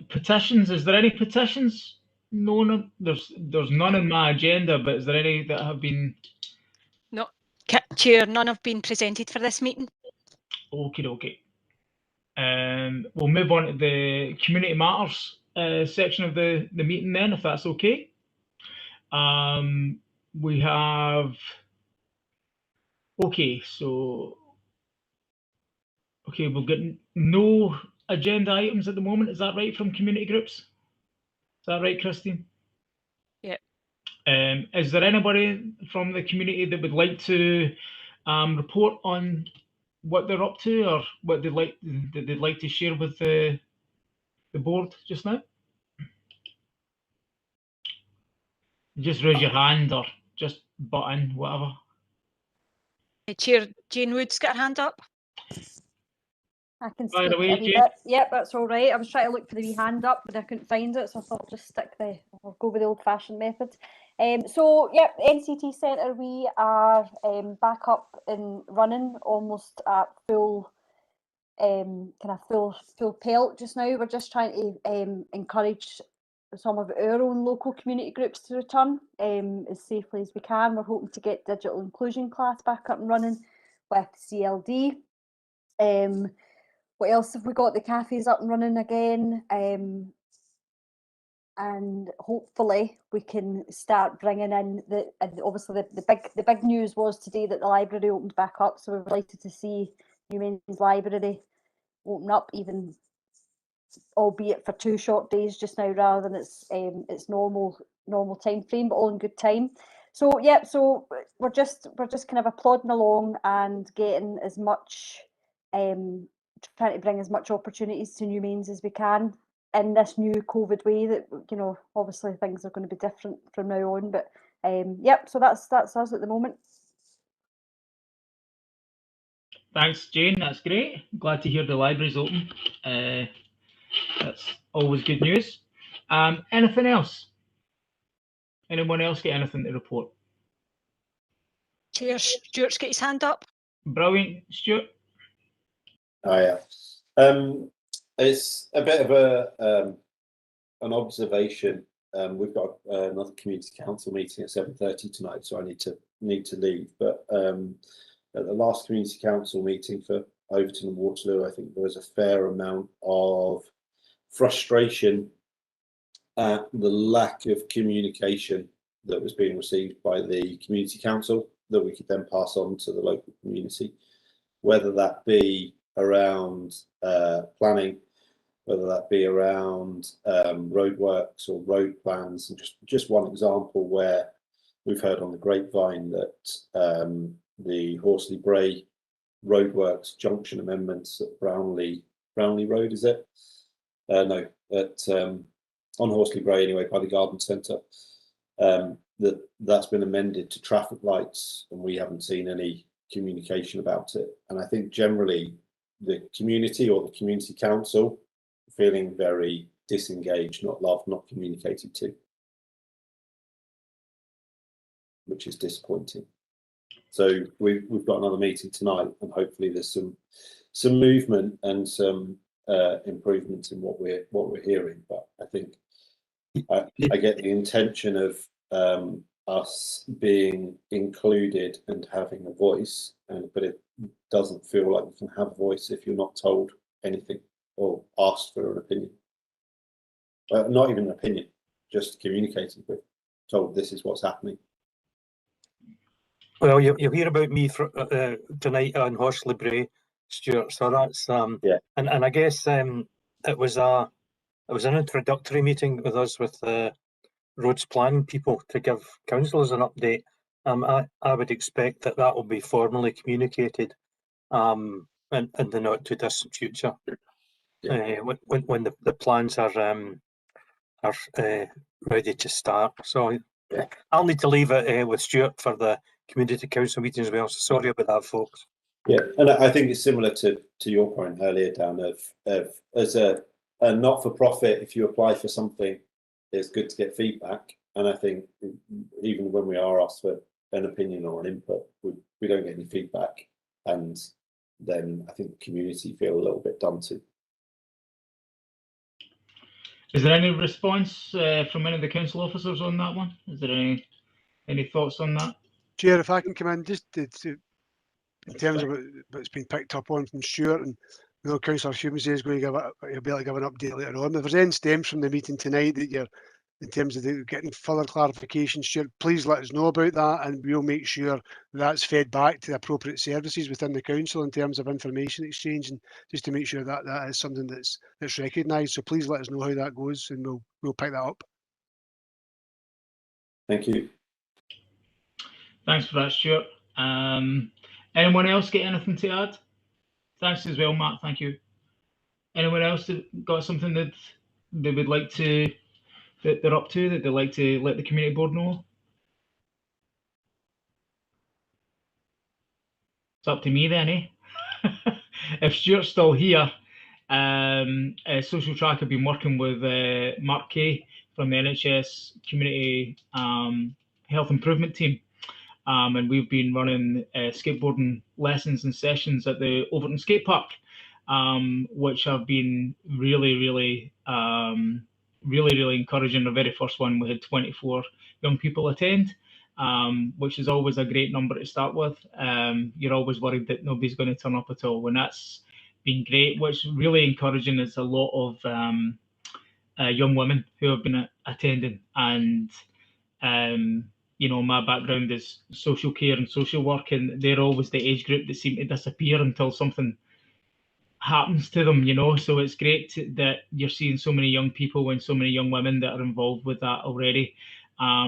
Petitions. Is there any petitions? No, there's none on my agenda, but is there any that have been? No, Chair, none have been presented for this meeting. Okay, okay. We'll move on to the community matters section of the meeting then, if that's okay. We have. Okay, so. Okay, we've got no agenda items at the moment. Is that right from community groups? Is that right, Christine? Yeah. Is there anybody from the community that would like to report on what they're up to or what they'd like to share with the board just now? Just raise your hand or just butt in, whatever. Chair Jane Wood's got her hand up. I can By speak the way, a wee Jane. bit. Yep, that's all right. I was trying to look for the wee hand up, but I couldn't find it, so I thought I'll just I'll go with the old-fashioned method. So, yep, NCT Centre, we are back up and running, almost at full, full pelt just now. We're just trying to encourage some of our own local community groups to return as safely as we can. We're hoping to get digital inclusion class back up and running with CLD. What else have we got? The cafes up and running again, and hopefully we can start bringing in obviously the big news was today that the library opened back up, so we're delighted to see Newman's Library open up, even albeit for 2 short days just now rather than its normal time frame, but all in good time. So yeah, so we're just kind of plodding along and getting as much trying to bring as much opportunities to New Mains as we can in this new COVID way that, you know, obviously things are going to be different from now on, but yep, so that's us at the moment. Thanks, Jane. That's great. Glad to hear the library's open. That's always good news. Anything else? Anyone else get anything to report? Chair Stuart's got his hand up. Brilliant, Stuart. Oh yeah. It's a bit of an observation. We've got another community council meeting at 7:30 tonight, so I need to leave. But at the last community council meeting for Overton and Waterloo, I think there was a fair amount of frustration at the lack of communication that was being received by the community council that we could then pass on to the local community, whether that be around planning, whether that be around roadworks or road plans. And just one example where we've heard on the grapevine that the Horsley Bray roadworks junction amendments at Brownlee Road, is it? No, at on Horsley Bray anyway, by the garden centre. That's been amended to traffic lights, and we haven't seen any communication about it. And I think generally the community or the community council feeling very disengaged, not loved, not communicated to, which is disappointing. So we've got another meeting tonight, and hopefully there's some movement and some improvements in what we're hearing. But I think I get the intention of us being included and having a voice, but it doesn't feel like you can have a voice if you're not told anything or asked for an opinion. Not even an opinion, just communicated with, told this is what's happening. Well, you'll hear about me tonight on Horsley Bray, Stuart. So that's yeah. And I guess it was an introductory meeting with us with roads planning people to give councillors an update. I would expect that will be formally communicated in the not too distant future, when the plans are ready to start. So I'll need to leave it with Stuart for the community council meeting as well. So sorry about that, folks. Yeah, and I think it's similar to your point earlier, Dan, of as a not-for-profit, if you apply for something, it's good to get feedback. And I think even when we are asked for an opinion or an input, we don't get any feedback, and then I think the community feel a little bit done to. Is there any response from any of the council officers on that one? Is there any thoughts on that? Chair, if I can come in, just to in terms of what's been picked up on from Stuart, and Councillor Humsey is going to he'll be able to give an update later on. If there's any stems from the meeting tonight that you're, in terms of getting further clarification, Stuart, please let us know about that, and we'll make sure that's fed back to the appropriate services within the council in terms of information exchange, and just to make sure that that is something that's recognised. So please let us know how that goes, and we'll pick that up. Thank you. Thanks for that, Stuart. Anyone else get anything to add? Thanks as well, Matt. Thank you. Anyone else that got something that they would like to, that they're up to, that they'd like to let the community board know? It's up to me then, eh? If Stuart's still here, Social Track have been working with Mark Kay from the NHS Community Health Improvement Team. And we've been running skateboarding lessons and sessions at the Overton Skate Park, which have been really encouraging. The very first one, we had 24 young people attend, which is always a great number to start with. You're always worried that nobody's going to turn up at all, and that's been great. What's really encouraging is a lot of young women who have been attending, and my background is social care and social work, and they're always the age group that seem to disappear until something happens to them, So it's great that you're seeing so many young people and so many young women that are involved with that already.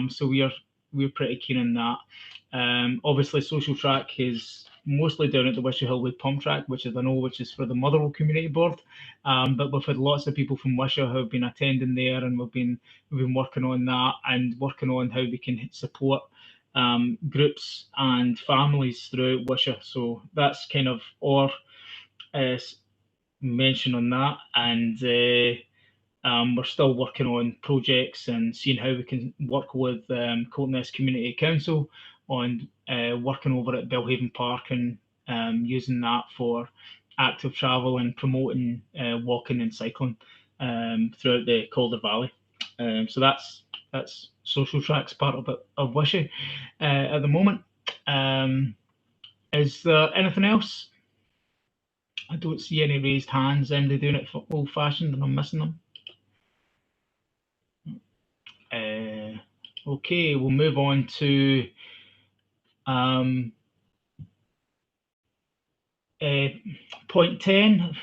So we're pretty keen on that. Obviously, Social Track is mostly down at the Wishaw Hillwood Pump Track, which is for the Motherwell Community Board. But we've had lots of people from Wishaw who have been attending there, and we've been working on that and working on how we can support groups and families throughout Wishaw. So that's kind of our mention on that, and we're still working on projects and seeing how we can work with Coltness Community Council on working over at Belhaven Park and using that for active travel and promoting walking and cycling throughout the Calder Valley. So that's Social Track's part of Wishaw at the moment. Is there anything else? I don't see any raised hands. Anybody doing it for old-fashioned and I'm missing them? Okay, we'll move on to point 10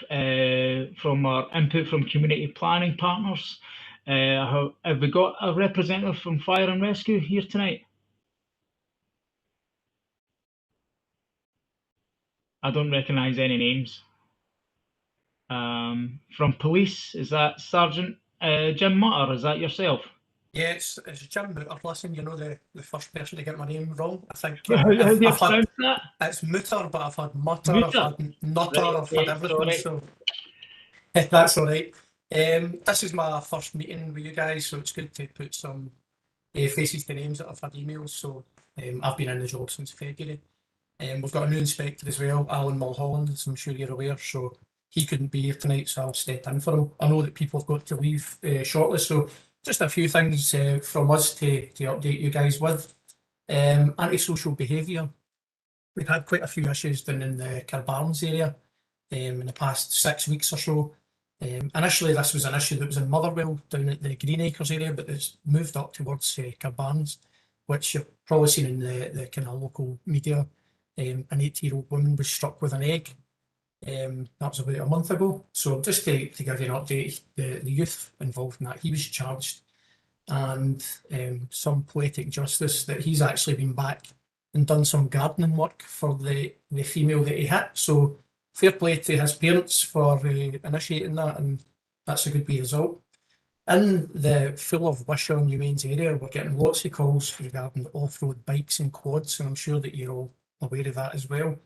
from our input from community planning partners. Have we got a representative from Fire and Rescue here tonight? I don't recognise any names. From police, is that Sergeant Jim Mutter? Is that yourself? Yeah, it's Jim Mutter. Listen, the first person to get my name wrong. I think How do you pronounce that? It's Mutter, but I've had Mutter, Mutter. I've had Nutter, Right, I've had everything. sorry. So that's all right. This is my first meeting with you guys, so it's good to put some faces to names that I've had emails. So I've been in the job since February. We've got a new inspector as well, Alan Mulholland, as I'm sure you're aware. So he couldn't be here tonight, so I'll step in for him. I know that people have got to leave shortly, so just a few things from us to update you guys with. Antisocial behaviour. We've had quite a few issues down in the Carbarnes area in the past 6 weeks or so. Initially, this was an issue that was in Motherwell, down at the Greenacres area, but it's moved up towards Carbarnes, which you've probably seen in the kind of local media. An 80-year-old woman was struck with an egg. That was about a month ago. So just to give you an update, the youth involved in that, he was charged, and some poetic justice that he's actually been back and done some gardening work for the female that he hit. So fair play to his parents for initiating that, and that's a good wee result. In the full of Wishaw and New area, we're getting lots of calls regarding off-road bikes and quads, and I'm sure that you're all aware of that as well.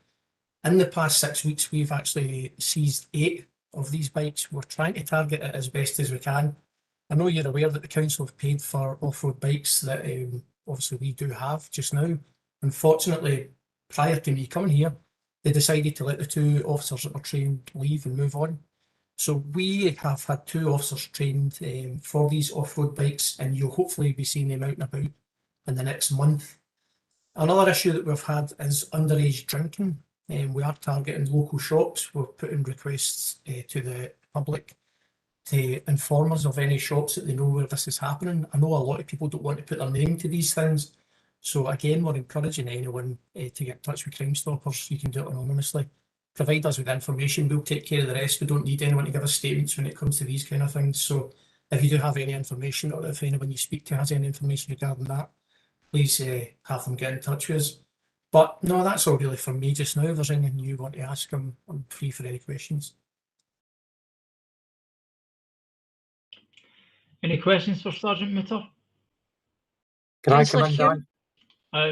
In the past 6 weeks, we've actually seized 8 of these bikes. We're trying to target it as best as we can. I know you're aware that the council have paid for off-road bikes that obviously we do have just now, Unfortunately, prior to me coming here, they decided to let the 2 officers that were trained leave and move on. So we have had 2 officers trained for these off-road bikes, and you'll hopefully be seeing them out and about in the next month. Another issue that we've had is underage drinking. We are targeting local shops. We're putting requests to the public to inform us of any shops that they know where this is happening. I know a lot of people don't want to put their name to these things. So again, we're encouraging anyone to get in touch with Crime Stoppers. You can do it anonymously. Provide us with information, we'll take care of the rest. We don't need anyone to give us statements when it comes to these kind of things. So if you do have any information, or if anyone you speak to has any information regarding that, please have them get in touch with us. But no, that's all really from me just now. If there's anything you want to ask, I'm free for any questions. Any questions for Sergeant Mutter? Can I Councillor come in, Hume? Dan?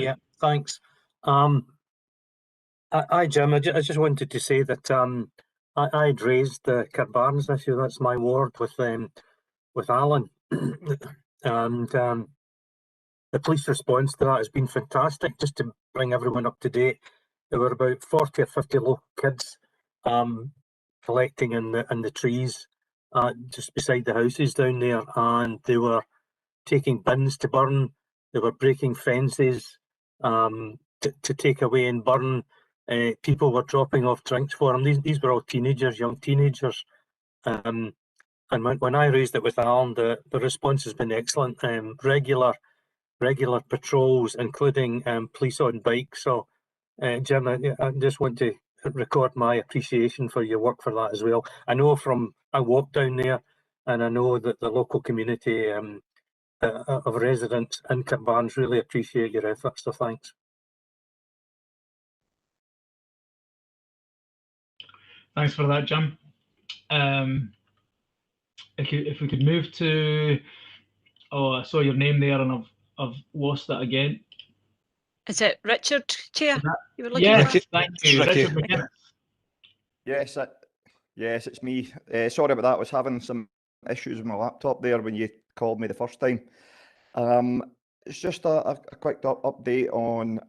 Yeah, thanks. Hi, Jim. I just wanted to say that I'd raised the Kirkbarns issue. That's my ward with Alan, and the police response to that has been fantastic. Just to bring everyone up to date, there were about 40 or 50 local kids collecting in the trees just beside the houses down there, and they were taking bins to burn. They were breaking fences to take away and burn. People were dropping off drinks for them. These were all teenagers, young teenagers. And when I raised it with Alan, the response has been excellent. Regular patrols, including police on bikes. So, Jim, I just want to record my appreciation for your work for that as well. I know I walk down there, and I know that the local community of residents in Kirkbarns really appreciate your efforts. So thanks. Thanks for that, Jim. If we could move to, I saw your name there and I've lost it again. Is it Richard, Chair? You were looking Yes, for? thank you, Richard McGinnis. Yes, yes, it's me. Sorry about that. I was having some issues with my laptop there when you called me the first time. It's just a quick update on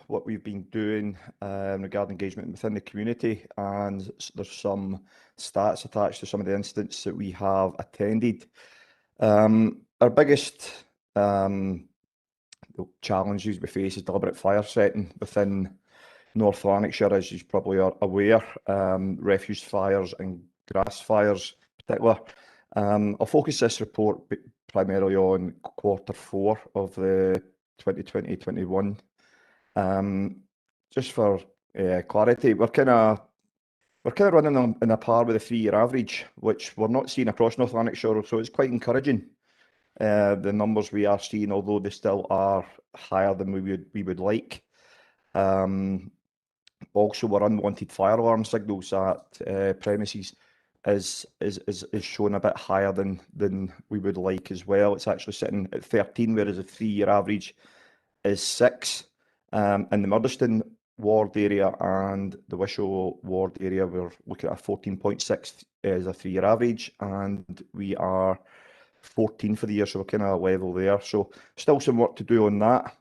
what we've been doing regarding engagement within the community, and there's some stats attached to some of the incidents that we have attended. Our biggest challenges we face is deliberate fire setting within North Lanarkshire, as you probably are aware, refuse fires and grass fires in particular. I'll focus this report primarily on Q4 of the 2020-21. Just for clarity, we're kind of running in a par with the 3-year average, which we're not seeing across North Lanarkshire, so it's quite encouraging. The numbers we are seeing, although they still are higher than we would like. Also, our unwanted fire alarm signals at premises is shown a bit higher than we would like as well. It's actually sitting at 13, whereas the 3-year average is 6. In the Murdiston ward area and the Wishaw ward area, we're looking at a 14.6 as a 3-year average, and we are 14 for the year, so we're kind of level there. So still some work to do on that.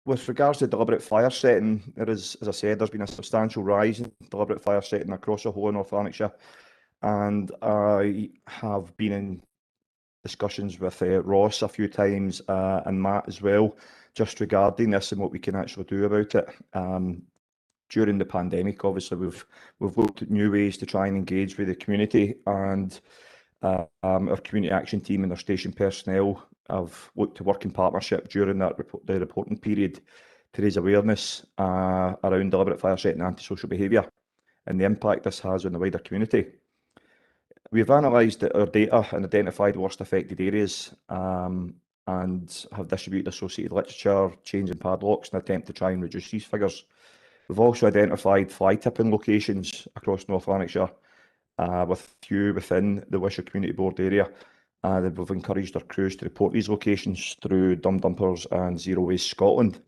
With regards to deliberate fire setting, there is, as I said, there's been a substantial rise in deliberate fire setting across the whole of North Lanarkshire, and I have been in discussions with Ross a few times and Matt as well, just regarding this and what we can actually do about it. During the pandemic, obviously, we've looked at new ways to try and engage with the community, and our community action team and their station personnel have looked to work in partnership during the reporting period to raise awareness around deliberate fire setting and antisocial behaviour and the impact this has on the wider community. We've analysed our data and identified the worst affected areas and have distributed associated literature, changing padlocks in an attempt to try and reduce these figures. We've also identified fly tipping locations across North Lanarkshire, with a few within the Wishaw Community Board area. We've encouraged our crews to report these locations through Dumb Dumpers and Zero Waste Scotland.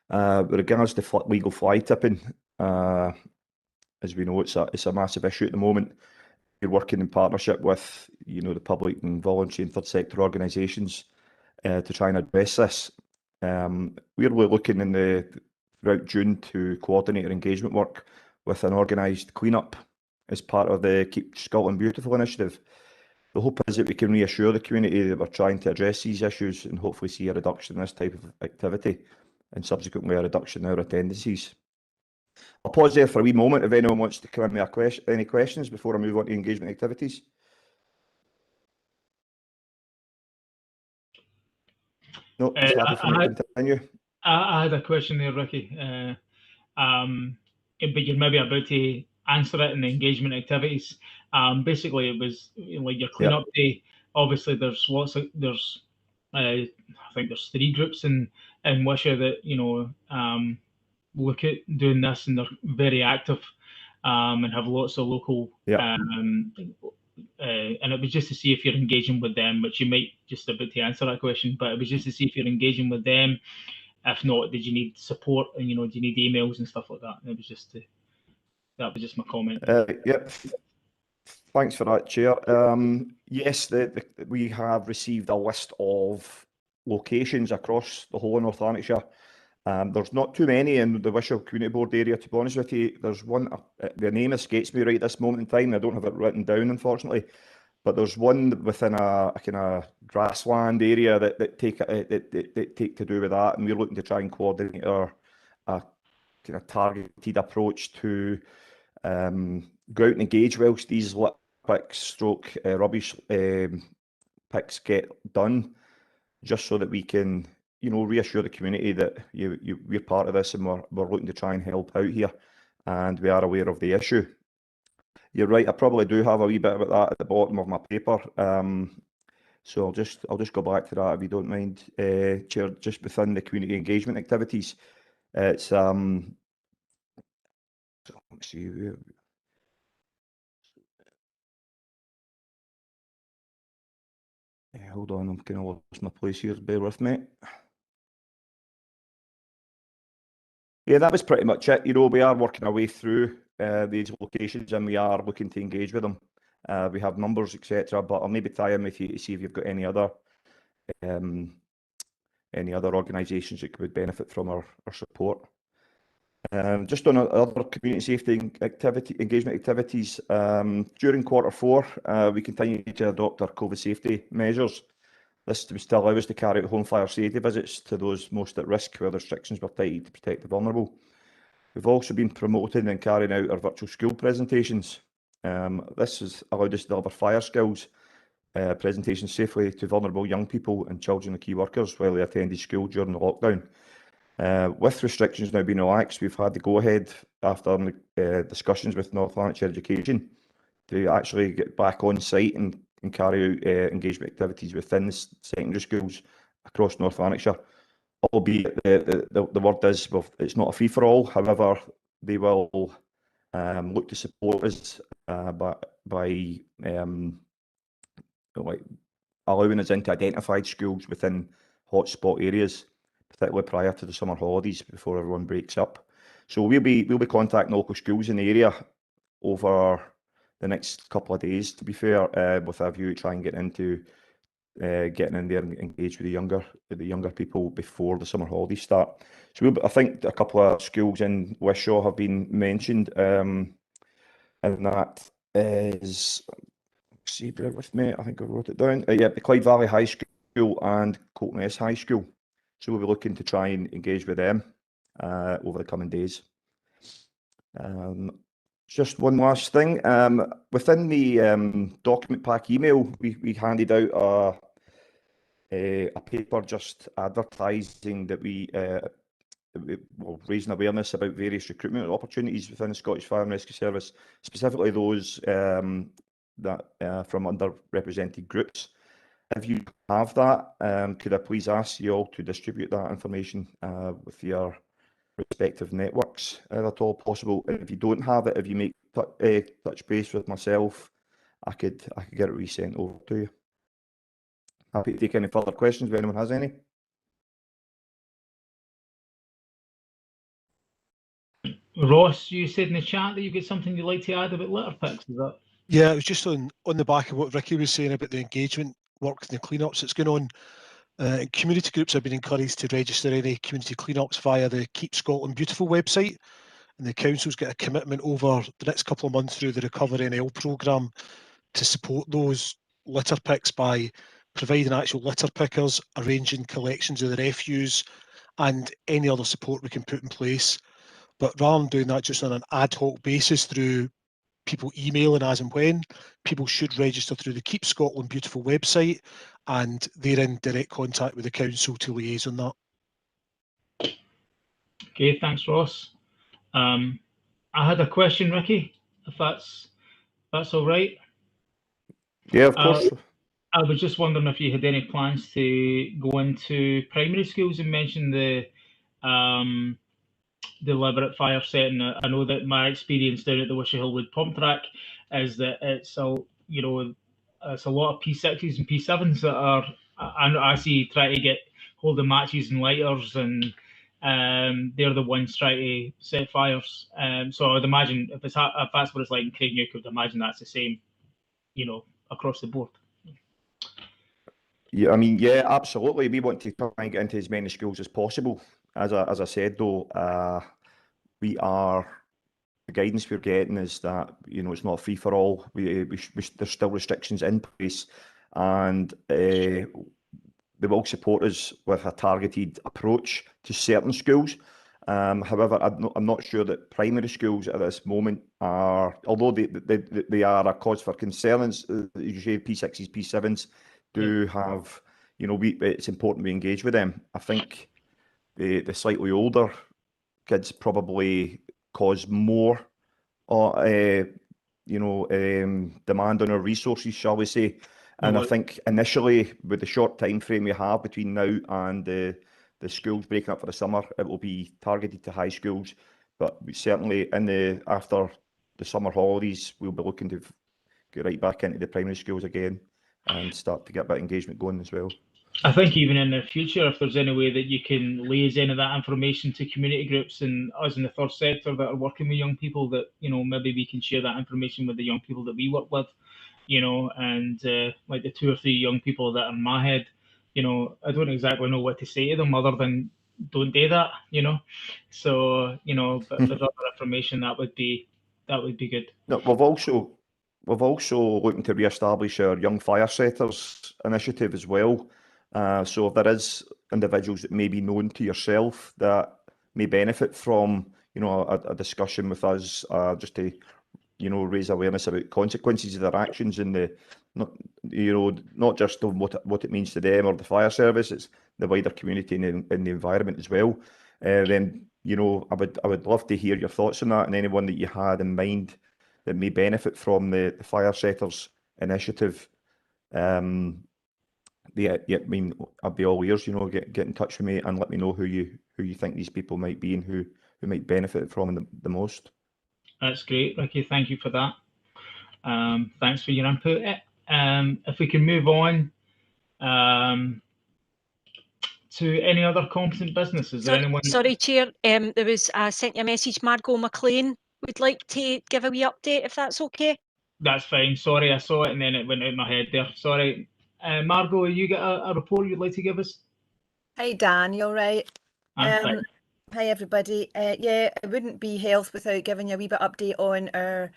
With regards to legal fly tipping, as we know, it's a massive issue at the moment. We're working in partnership with the public and voluntary and third sector organisations to try and address this. We're really looking throughout June to coordinate our engagement work with an organised clean-up as part of the Keep Scotland Beautiful initiative. The hope is that we can reassure the community that we're trying to address these issues and hopefully see a reduction in this type of activity and subsequently a reduction in our attendances. I'll pause there for a wee moment if anyone wants to come in with any questions before I move on to engagement activities. No, just happy for me to continue. I had a question there, Ricky. But you're maybe about to answer it in the engagement activities. Basically, it was like your clean-up day. Obviously, there's I think there's 3 groups in Wishaw that look at doing this, and they're very active and have lots of local. And it was just to see if you're engaging with them, which you might just about to answer that question. But it was just to see if you're engaging with them. If not, did you need support? And do you need emails and stuff like that? And it was just that was just my comment. Yep. Thanks for that, Chair. Yes, we have received a list of locations across the whole of North Lanarkshire. There's not too many in the Wishaw Community Board area, to be honest with you. There's one, the name escapes me right this moment in time. I don't have it written down, unfortunately. But there's one within a kind of grassland area that take to do with that, and we're looking to try and coordinate a kind of targeted approach to go out and engage whilst these lit picks / rubbish picks get done, just so that we can reassure the community that we're part of this and we're looking to try and help out here, and we are aware of the issue. You're right, I probably do have a wee bit about that at the bottom of my paper. So I'll just go back to that if you don't mind, Chair. Just within the community engagement activities, it's let's see. Hold on, I'm kind of lost my place here. Bear with me. Yeah, that was pretty much it. We are working our way through these locations, and we are looking to engage with them. We have numbers, etc. But I'll maybe tie in with you to see if you've got any other organisations that could benefit from our support. Just on other community safety engagement activities, during Q4, we continue to adopt our COVID safety measures. This will still allow us to carry out home fire safety visits to those most at risk where restrictions were tightened to protect the vulnerable. We've also been promoting and carrying out our virtual school presentations. This has allowed us to deliver fire skills presentations safely to vulnerable young people and children and key workers while they attended school during the lockdown. With restrictions now being relaxed, we've had the go-ahead after discussions with North Lanarkshire Education to actually get back on site and carry out engagement activities within the secondary schools across North Lanarkshire. Albeit the word is, well, it's not a free-for-all. However, they will look to support us by allowing us into identified schools within hotspot areas, particularly prior to the summer holidays before everyone breaks up. So we'll be contacting local schools in the area over the next couple of days, to be fair, with a view to try and get in there and engage with the younger people before the summer holidays start. So I think a couple of schools in Wishaw have been mentioned, and that is, see, bear with me, I think I wrote it down. Yeah, the Clyde Valley High School and Coltness High School. So we'll be looking to try and engage with them over the coming days. Just one last thing. Within the document pack email, we handed out a paper just advertising that we raising awareness about various recruitment opportunities within the Scottish Fire and Rescue Service, specifically those that from underrepresented groups. If you have that, could I please ask you all to distribute that information with your respective networks at all possible? And if you don't have it, if you make touch base with myself, I could get it resent over to you. Happy to take any further questions if anyone has any. Ross, you said in the chat that you've got something you'd like to add about litter picks, is that? Yeah, it was just on the back of what Ricky was saying about the engagement work and the cleanups that's going on. Community groups have been encouraged to register any community cleanups via the Keep Scotland Beautiful website, and the council's got a commitment over the next couple of months through the Recover NL programme to support those litter picks by providing actual litter pickers, arranging collections of the refuse, and any other support we can put in place. But rather than doing that just on an ad hoc basis through people emailing as and when, people should register through the Keep Scotland Beautiful website, and they're in direct contact with the council to liaise on that. Okay, thanks, Ross. I had a question, Ricky, if that's all right. Yeah, of course. I was just wondering if you had any plans to go into primary schools and mention the deliberate fire setting. I know that my experience down at the Wishaw Wood pump track is that it's a it's a lot of P6s and P7s that are I see trying to get hold of matches and lighters, and they're the ones trying to set fires. So I would imagine if that's what it's like in Craignick, I would imagine that's the same, across the board. Yeah, I mean, yeah, absolutely. We want to try and get into as many schools as possible. As I said, though, the guidance we're getting is that it's not free for all. There's still restrictions in place, and they will support us with a targeted approach to certain schools. However, I'm not sure that primary schools at this moment are, although they are a cause for concern. As you say, P6s, P7s do have, it's important we engage with them. I think the slightly older kids probably cause more, demand on our resources, shall we say. And I think initially, with the short time frame we have between now and the schools breaking up for the summer, it will be targeted to high schools. But we certainly, after the summer holidays, we'll be looking to get right back into the primary schools again and start to get a bit of engagement going as well. I think even in the future, if there's any way that you can liaise any of that information to community groups and us in the third sector that are working with young people, that maybe we can share that information with the young people that we work with, and like the 2 or 3 young people that are in my head, I don't exactly know what to say to them other than don't do that, So but if there's other information, that would be good. No, we've also looking to re-establish our Young Fire Setters initiative as well. So if there is individuals that may be known to yourself that may benefit from, a discussion with us, just to, raise awareness about consequences of their actions and not just of what it means to them or the fire service, it's the wider community and the environment as well. Then, I would love to hear your thoughts on that, and anyone that you had in mind that may benefit from the Fire Setters initiative. I mean, I'll be all ears. Get in touch with me and let me know who you think these people might be and who might benefit from the most. That's great, Ricky. Thank you for that. Thanks for your input. If we can move on to any other competent business, is there anyone? Sorry, Chair. There was I sent you a message. Margot McLean would like to give a wee update, if that's okay. That's fine. Sorry, I saw it and then it went out of my head there. Sorry. Margot, you got a report you'd like to give us? Hi, Dan. You all right? Hi, everybody. Yeah, it wouldn't be health without giving you a wee bit update on our,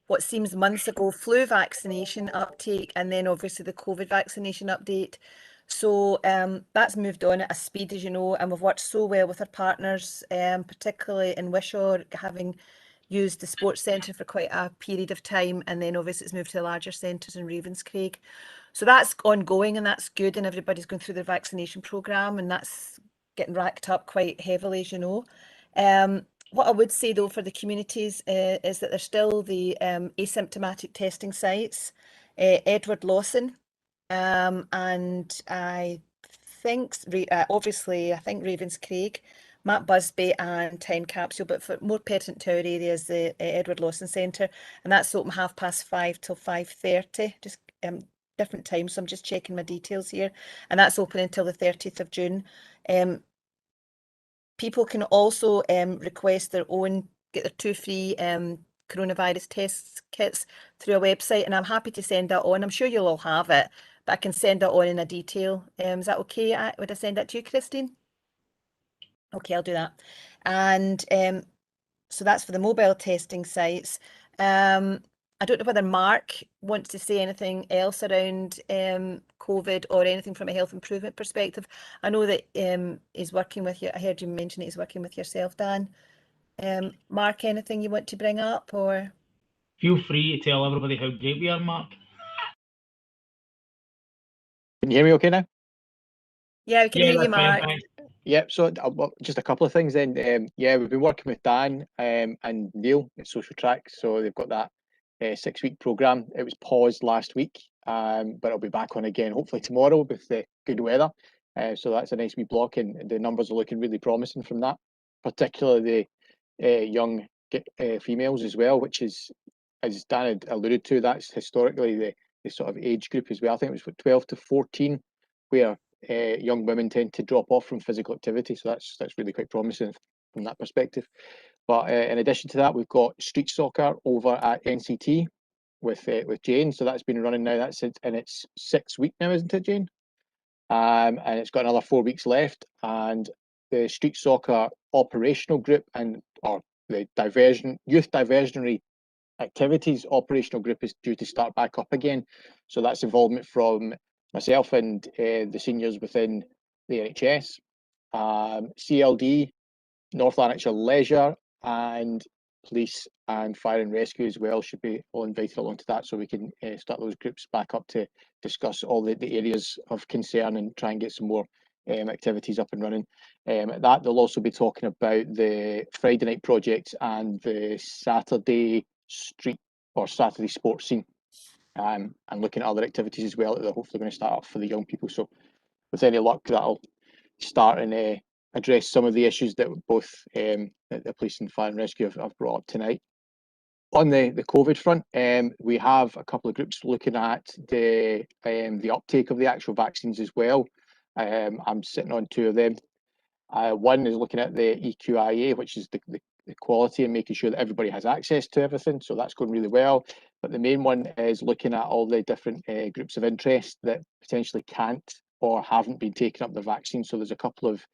what seems months ago, flu vaccination uptake, and then obviously the COVID vaccination update. So that's moved on at a speed, as you know, and we've worked so well with our partners, particularly in Wishaw, having used the sports centre for quite a period of time, and then obviously it's moved to the larger centres in Ravenscraig. So that's ongoing and that's good, and everybody's going through their vaccination programme, and that's getting racked up quite heavily, as you know. What I would say though for the communities is that there's still the asymptomatic testing sites, Edward Lawson, and I think obviously Ravenscraig, Matt Busby and Time Capsule, but for more pertinent to our area is the Edward Lawson Centre, and that's open 5:30 till 5:30, just different times, so I'm just checking my details here, and that's open until the 30th of June. People can also request get their 2 free coronavirus test kits through a website, and I'm happy to send that on. I'm sure you'll all have it, but I can send it on in a detail. Is that okay? Would I send that to you, Christine? Okay, I'll do that. And so that's for the mobile testing sites. I don't know whether Mark wants to say anything else around COVID or anything from a health improvement perspective. I know that he's working with you. I heard you mention that he's working with yourself, Dan. Mark, anything you want to bring up, or? Feel free to tell everybody how great we are, Mark. Can you hear me okay now? Yeah, we can hear you, Mark. Yep, so just a couple of things then. Yeah, we've been working with Dan and Neil at Social Track, so they've got that 6-week programme. It was paused last week, but it'll be back on again hopefully tomorrow with the good weather. So that's a nice wee block, and the numbers are looking really promising from that, particularly the young females as well, which is, as Dan had alluded to, that's historically the sort of age group as well. I think it was 12 to 14 where young women tend to drop off from physical activity, so that's really quite promising from that perspective. But in addition to that, we've got street soccer over at NCT with Jane. So that's been running now. That's in its 6th week now, isn't it, Jane? And it's got another 4 weeks left. And the street soccer operational group or the youth diversionary activities operational group is due to start back up again. So that's involvement from myself and the seniors within the NHS, CLD, North Lanarkshire Leisure, and police and fire and rescue as well should be all invited along to that, so we can start those groups back up to discuss all the areas of concern and try and get some more activities up and running. That they'll also be talking about the Friday night projects and the Saturday street or Saturday sports scene, and looking at other activities as well that they're hopefully going to start up for the young people. So with any luck, that'll start and address some of the issues that both the police and fire and rescue have brought up tonight. On the COVID front, we have a couple of groups looking at the uptake of the actual vaccines as well. I'm sitting on 2 of them. One is looking at the EQIA, which is the quality and making sure that everybody has access to everything. So that's going really well. But the main one is looking at all the different groups of interest that potentially can't or haven't been taking up the vaccine. So there's a couple of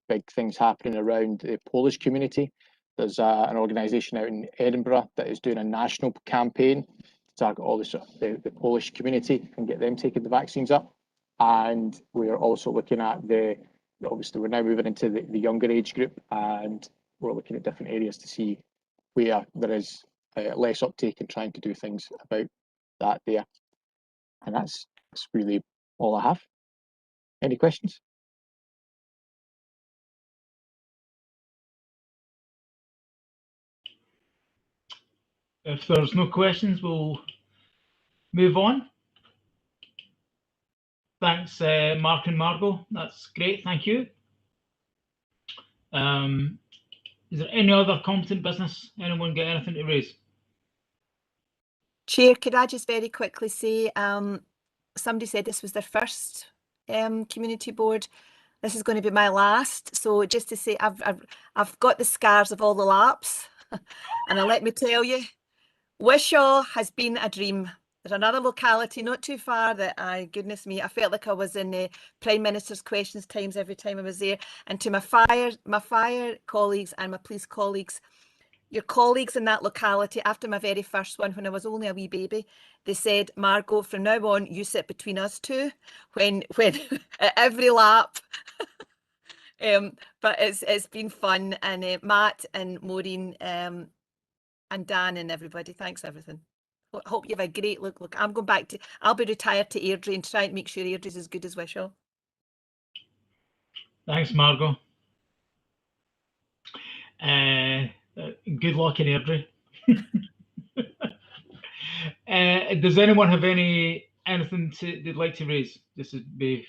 big things happening around the Polish community. There's an organisation out in Edinburgh that is doing a national campaign to target all the Polish community and get them taking the vaccines up. And we're also looking at obviously we're now moving into the younger age group, and we're looking at different areas to see where there is less uptake and trying to do things about that there. And that's really all I have. Any questions? If there's no questions, we'll move on. Thanks, Mark and Margot. That's great. Thank you. Is there any other competent business? Anyone get anything to raise? Chair, could I just very quickly say, somebody said this was their first community board. This is going to be my last. So just to say, I've got the scars of all the laps, and let me tell you, Wishaw has been a dream. There's another locality not too far that goodness me, I felt like I was in the Prime Minister's questions times every time I was there. And to my fire colleagues and my police colleagues, your colleagues in that locality, after my very first one, when I was only a wee baby, they said, Margot, from now on, you sit between us two when at every lap. But it's been fun. And Matt and Maureen and Dan and everybody, thanks everything. Hope you have a great look. I'm going back I'll be retired to Airdrie and try and make sure Airdrie's as good as Wishaw. Thanks, Margot. Good luck in Airdrie. Does anyone have anything they'd like to raise? This is Dave.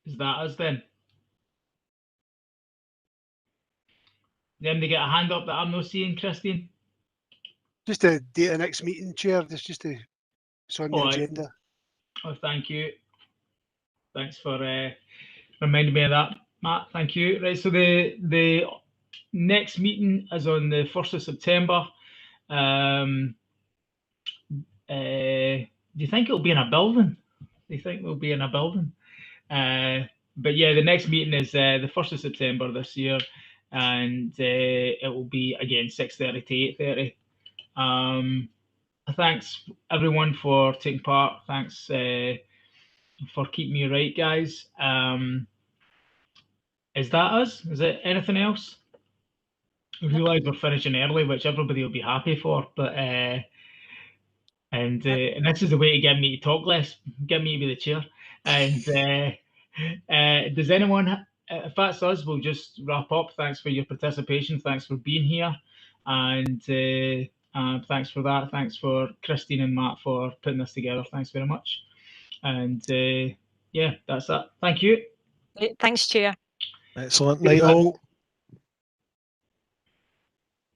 Is that us then? Then they get a hand up that I'm not seeing, Christine. Just to date the next meeting, Chair. It's on the agenda. Oh, thank you. Thanks for reminding me of that, Matt. Thank you. Right, so the next meeting is on the 1st of September. do you think it'll be in a building? Do you think we'll be in a building? But yeah, the next meeting is the 1st of September this year, and it will be again 6:30 to 8:30. Thanks everyone for taking part. Thanks for keeping me right, guys. Is that us? Is it anything else? I realise we're finishing early, which everybody will be happy for, but and this is the way to get me to talk less, get me to be the chair. And does anyone, if that's us, we'll just wrap up. Thanks for your participation. Thanks for being here. And thanks for that. Thanks for Christine and Matt for putting this together. Thanks very much. And yeah, that's that. Thank you. Thanks, Chair. Excellent. Night all.